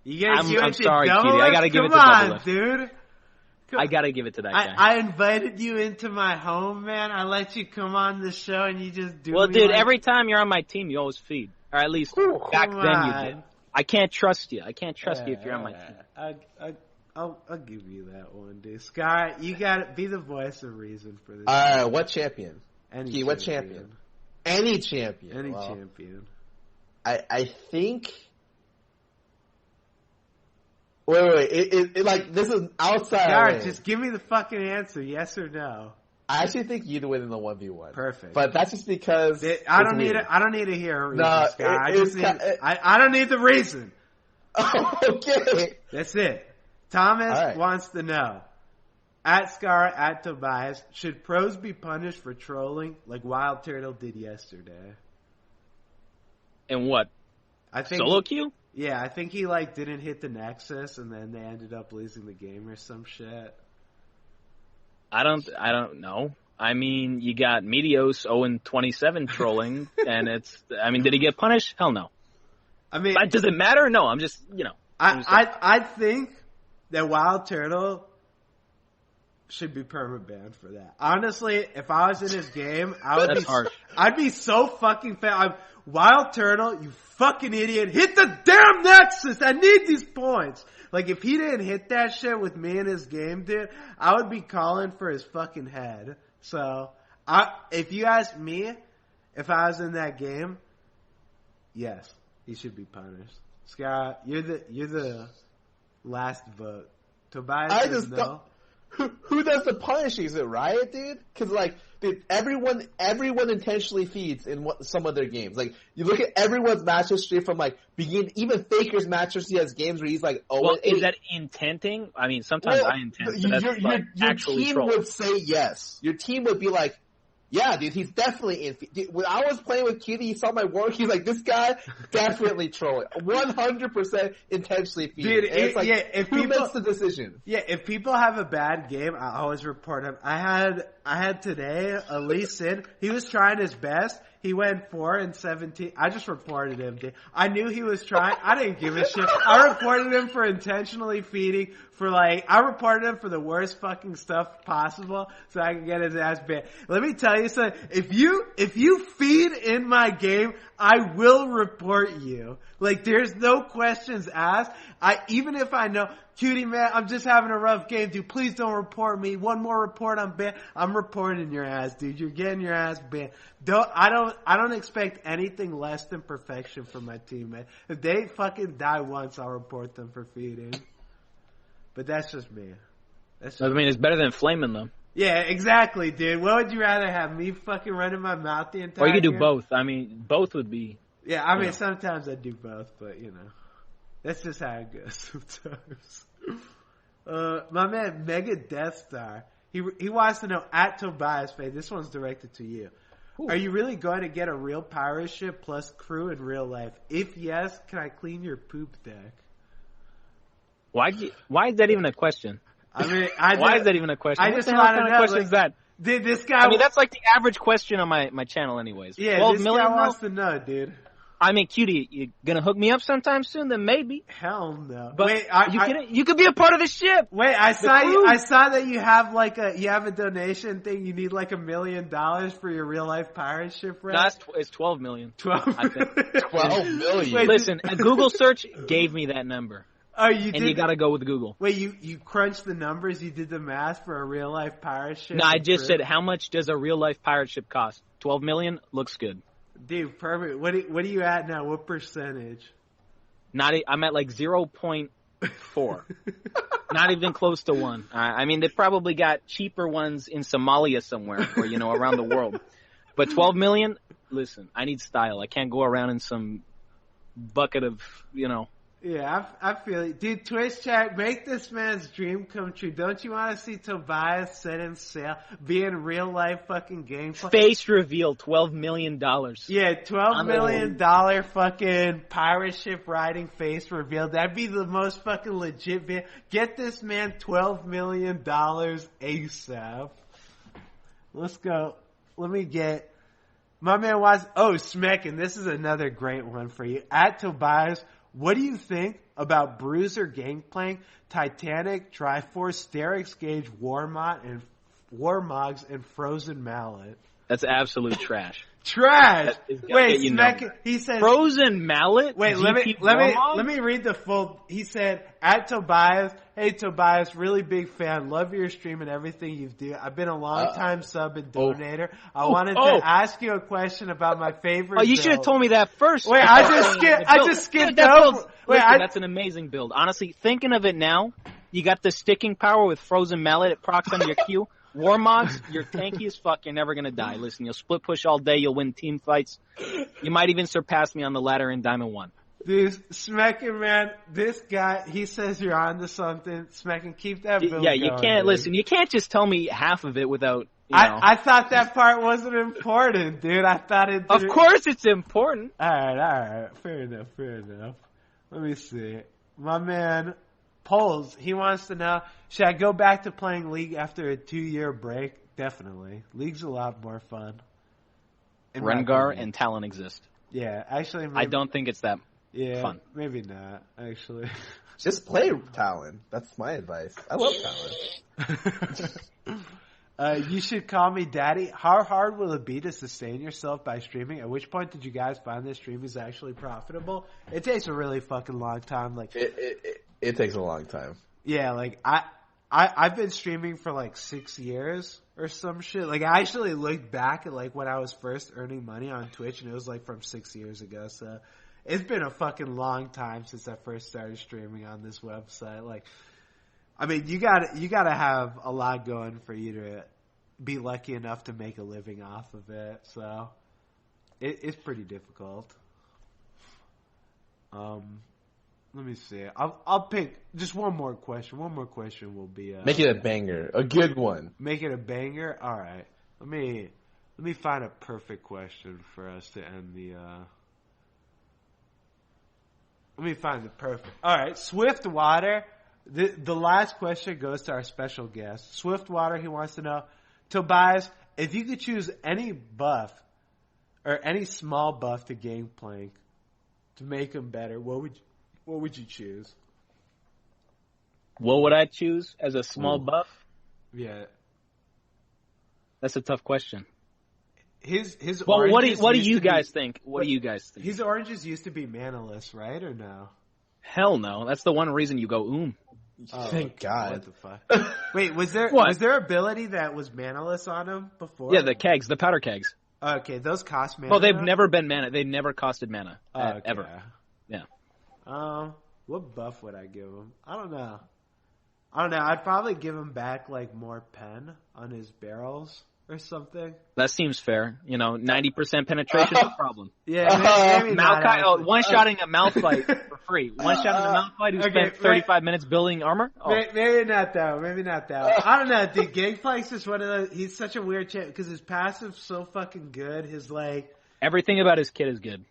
You guys, I'm sorry, Cutie. I gotta give it to Double Lift, dude. I gotta give it to that guy. I invited you into my home, man. I let you come on the show, and you just do. Well, me dude, like... every time you're on my team, you always feed, or at least back then you did. I can't trust you. I can't trust you if you're on my team. I'll give you that one, dude. Sky, you gotta be the voice of reason for this. What champion? What champion? Any champion. Any champion. I think. Wait. Like, this is outside. Garrett, just give me the fucking answer, yes or no. I actually think you'd win in the 1v1. Perfect. But that's just because I don't need to hear a reason, no, Scott. I don't need the reason. Okay. That's it. Thomas wants to know. At Scar, at Tobias, should pros be punished for trolling like Wild Turtle did yesterday? And what? I think solo queue? Yeah, I think he didn't hit the Nexus, and then they ended up losing the game or some shit. I don't know. I mean, you got Meteos 0-27 trolling, and did he get punished? Hell no. I mean, does it matter? No, I'm just, I think that Wild Turtle should be perma banned for that. Honestly, if I was in his game, I'd be so fucking Wild Turtle, you fucking idiot, hit the damn Nexus! I need these points! Like, if he didn't hit that shit with me in his game, dude, I would be calling for his fucking head. So, if you ask me, if I was in that game, yes, he should be punished. Scott, you're the last vote. Tobias says no. Who does the punishing? Is it Riot, dude? Because dude, everyone intentionally feeds in some of their games. Like, you look at everyone's match history from beginning. Even Faker's match history has games where he's like, well, is that intenting? I mean, sometimes I intend. Your actually team troll. Would say yes. Your team would be like, yeah, dude, he's definitely in. Dude, when I was playing with Cutie, he saw my work. He's like, this guy definitely trolling, 100% intentionally feeding. Dude, if who makes the decision? Yeah, if people have a bad game, I always report him. I had today Lee Sin. He was trying his best. He went 4-17. I just reported him, dude. I knew he was trying. I didn't give a shit. I reported him for intentionally feeding. I reported him for the worst fucking stuff possible so I can get his ass banned. Let me tell you something. If you feed in my game, I will report you. There's no questions asked. Even if I know, Cutie man, I'm just having a rough game, dude. Please don't report me. One more report, I'm banned. I'm reporting your ass, dude. You're getting your ass banned. I don't expect anything less than perfection from my team, man. If they fucking die once, I'll report them for feeding. But that's just me. It's better than flaming them. Yeah, exactly, dude. What would you rather have? Me fucking running my mouth the entire Or you could do game? both. I mean, both would be... Yeah, I mean, sometimes I do both, but, that's just how it goes sometimes. My man, Mega Death Star, he wants to know, at Tobias Faye, this one's directed to you. Ooh. Are you really going to get a real pirate ship plus crew in real life? If yes, can I clean your poop deck? Why is that even a question? I mean, why is that even a question? I just want to know. Question is that? Dude, this guy. I mean, that's like the average question on my channel, anyways. Yeah, 12 this million guy wants to know, dude. I mean, Cutie, you gonna hook me up sometime soon? Then maybe. Hell no. But wait, you could be a part of the ship. Wait, I saw that you have a donation thing. You need $1 million for your real life pirate ship, right? No, it's 12 million. 12 million. Wait, listen, a Google search gave me that number. Oh, you did? And you gotta go with Google. Wait, you crunched the numbers? You did the math for a real life pirate ship? No, I just said, how much does a real life pirate ship cost? 12 million? Looks good. Dude, perfect. What are you at now? What percentage? I'm at 0.4. Not even close to 1. I mean, they probably got cheaper ones in Somalia somewhere, or around the world. But 12 million. Listen, I need style. I can't go around in some bucket of Yeah, I feel it. Dude, Twitch chat, make this man's dream come true. Don't you want to see Tobias set in sail, be in real life fucking gameplay? Face reveal, $12 million. Yeah, $12 million fucking pirate ship riding face reveal. That'd be the most fucking legit video. Get this man $12 million ASAP. Let's go. Let me get... My man was... Oh, Smeckin, this is another great one for you. At Tobias... what do you think about Bruiser, Gangplank, Titanic, Triforce, Sterex Gauge, Warmogs, and Frozen Mallet? That's absolute trash. Trash. Wait, he said Frozen Mallet. Wait, let me read the full. He said at Tobias, "Hey Tobias, really big fan. Love your stream and everything you do. I've been a long time sub and donator. I wanted to ask you a question about my favorite. Oh, you should have told me that first. Wait, I just skipped over. That's an amazing build. Honestly, thinking of it now, you got the sticking power with Frozen Mallet. It procs on your Q. Warmogs, you're tanky as fuck. You're never going to die. Listen, you'll split push all day. You'll win team fights. You might even surpass me on the ladder in Diamond 1. Dude, Smeckin, man, this guy, he says you're on to something. Smeckin, keep that build Yeah, you going, can't, dude. listen, you can't just tell me half of it without, I thought that part wasn't important, dude. I thought it... Of course it's important. Alright. Fair enough. Let me see. My man... Poles, he wants to know, should I go back to playing League after a 2-year break? Definitely. League's a lot more fun. Rengar and Talon exist. Yeah, actually... I don't think it's that fun. Maybe not, actually. Just play Talon. That's my advice. I love Talon. You should call me daddy. How hard will it be to sustain yourself by streaming? At which point did you guys find this stream is actually profitable? It takes a really fucking long time. Like It takes a long time. Yeah, like I've been streaming for like 6 years or some shit. Like I actually looked back at like when I was first earning money on Twitch, and it was like from 6 years ago. So it's been a fucking long time since I first started streaming on this website. Like, I mean, you gotta have a lot going for you to be lucky enough to make a living off of it. So it's pretty difficult. Let me see. I'll pick just one more question. One more question will be make it a banger, a good one. Make it a banger. All right. Let me find a perfect question for us to end the. Let me find the perfect. All right, Swiftwater. The last question goes to our special guest, Swiftwater. He wants to know, Tobias, if you could choose any buff or any small buff to Gangplank to make him better, what would you choose? What would I choose as a small buff? Yeah, that's a tough question. His well, what do you guys think? What do you guys think? His oranges used to be manaless, right, or no? Hell no. That's the one reason you go Oh, thank God. What the fuck? Wait, was there ability that was manaless on him before? Yeah, the powder kegs. Okay, those cost mana. Well, they've never been mana. They've never costed mana okay. ever. Yeah. What buff would I give him? I don't know. I'd probably give him back like more pen on his barrels or something. That seems fair. 90% penetration, no problem. Yeah, maybe Maokai, one-shotting a Malphite for free. One-shotting a Malphite who spent 35 minutes building armor? Oh. Maybe not that one. I don't know, dude. Gangplank's just one of those. He's such a weird champ because his passive's so fucking good. His everything about his kit is good.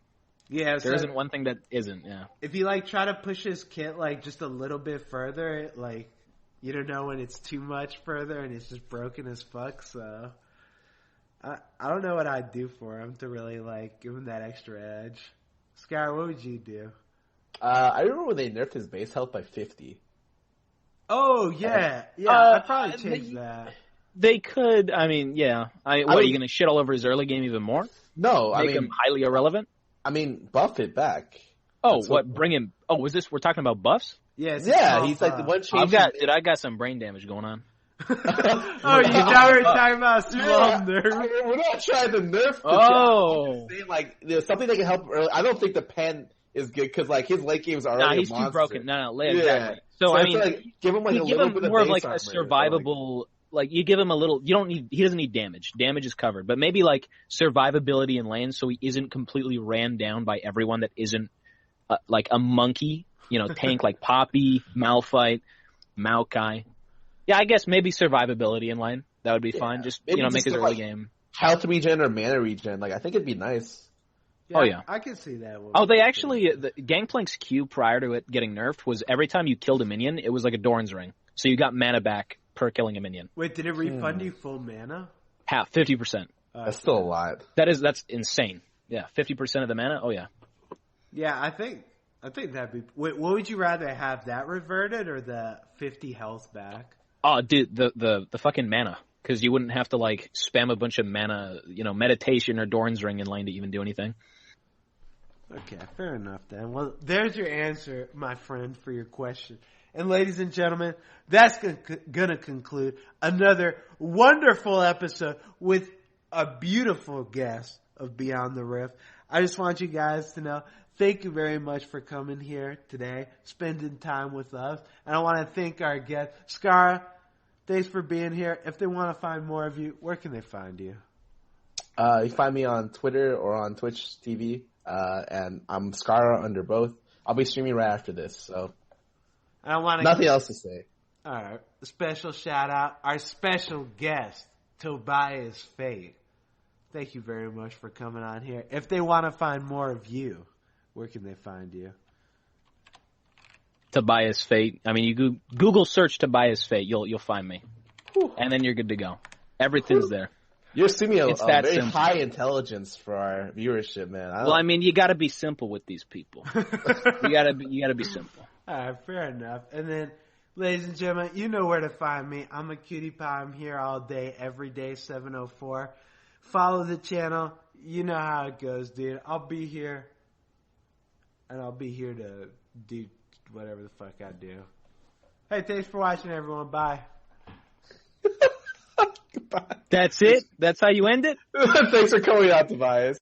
Yeah, there isn't one thing that isn't. Yeah. If you try to push his kit just a little bit further, you don't know when it's too much further and it's just broken as fuck. So I don't know what I'd do for him to really give him that extra edge. Scar, what would you do? I remember when they nerfed his base health by 50. Oh yeah, I'd probably change that. They could. I mean, yeah. Are you going to shit all over his early game even more? No, Make him highly irrelevant. I mean, buff it back. Oh, bring him? Oh, we're talking about buffs? Yeah, he's the one change. I got some brain damage going on. Oh, you thought we were talking about small nerf? We're not trying to nerf. Oh, there's something that can help. I don't think the pen is good because his late games are already. He's too broken. No, yeah. Exactly. So I mean, give him a little bit more of a survivable. You give him a little. He doesn't need damage. Damage is covered, but maybe survivability in lane, so he isn't completely ran down by everyone that isn't a monkey. Tank like Poppy, Malphite, Maokai. Yeah, I guess maybe survivability in lane. That would be fine. Just make his early game. Health regen or mana regen. I think it'd be nice. Yeah, oh yeah, I can see that one. Oh, they actually the Gangplank's Q prior to it getting nerfed was every time you killed a minion, it was like a Doran's ring, so you got mana back per killing a minion. Wait, did it refund you full mana? Half, 50%. That's still a lot. That's insane. Yeah, 50% of the mana. Oh yeah. Yeah, I think I think that'd be. Wait, what would you rather have, that reverted or the 50 health back? Oh, dude, the fucking mana. Because you wouldn't have to, like, spam a bunch of mana, meditation or Doran's Ring in lane to even do anything. Okay, fair enough then. Well, there's your answer, my friend, for your question. And ladies and gentlemen, that's going to conclude another wonderful episode with a beautiful guest of Beyond the Rift. I just want you guys to know, thank you very much for coming here today, spending time with us. And I want to thank our guest, Skara. Thanks for being here. If they want to find more of you, where can they find you? You find me on Twitter or on Twitch TV, and I'm Skara under both. I'll be streaming right after this, so I want nothing else to say. All right. Special shout out, our special guest, Tobias Fate. Thank you very much for coming on here. If they want to find more of you, where can they find you? Tobias Fate. I mean, you Google search Tobias Fate, you'll find me, and then you're good to go. Everything's there. You're assuming a very simple. high intelligence for our viewership, man. Well, you got to be simple with these people. you got to be simple. All right, fair enough. And then, ladies and gentlemen, you know where to find me. I'm a cutie pie. I'm here all day, every day, 7:04. Follow the channel. You know how it goes, dude. I'll be here, and I'll be here to do whatever the fuck I do. Hey, thanks for watching, everyone. Bye. Goodbye. That's it? That's how you end it? Thanks for coming out, Tobias.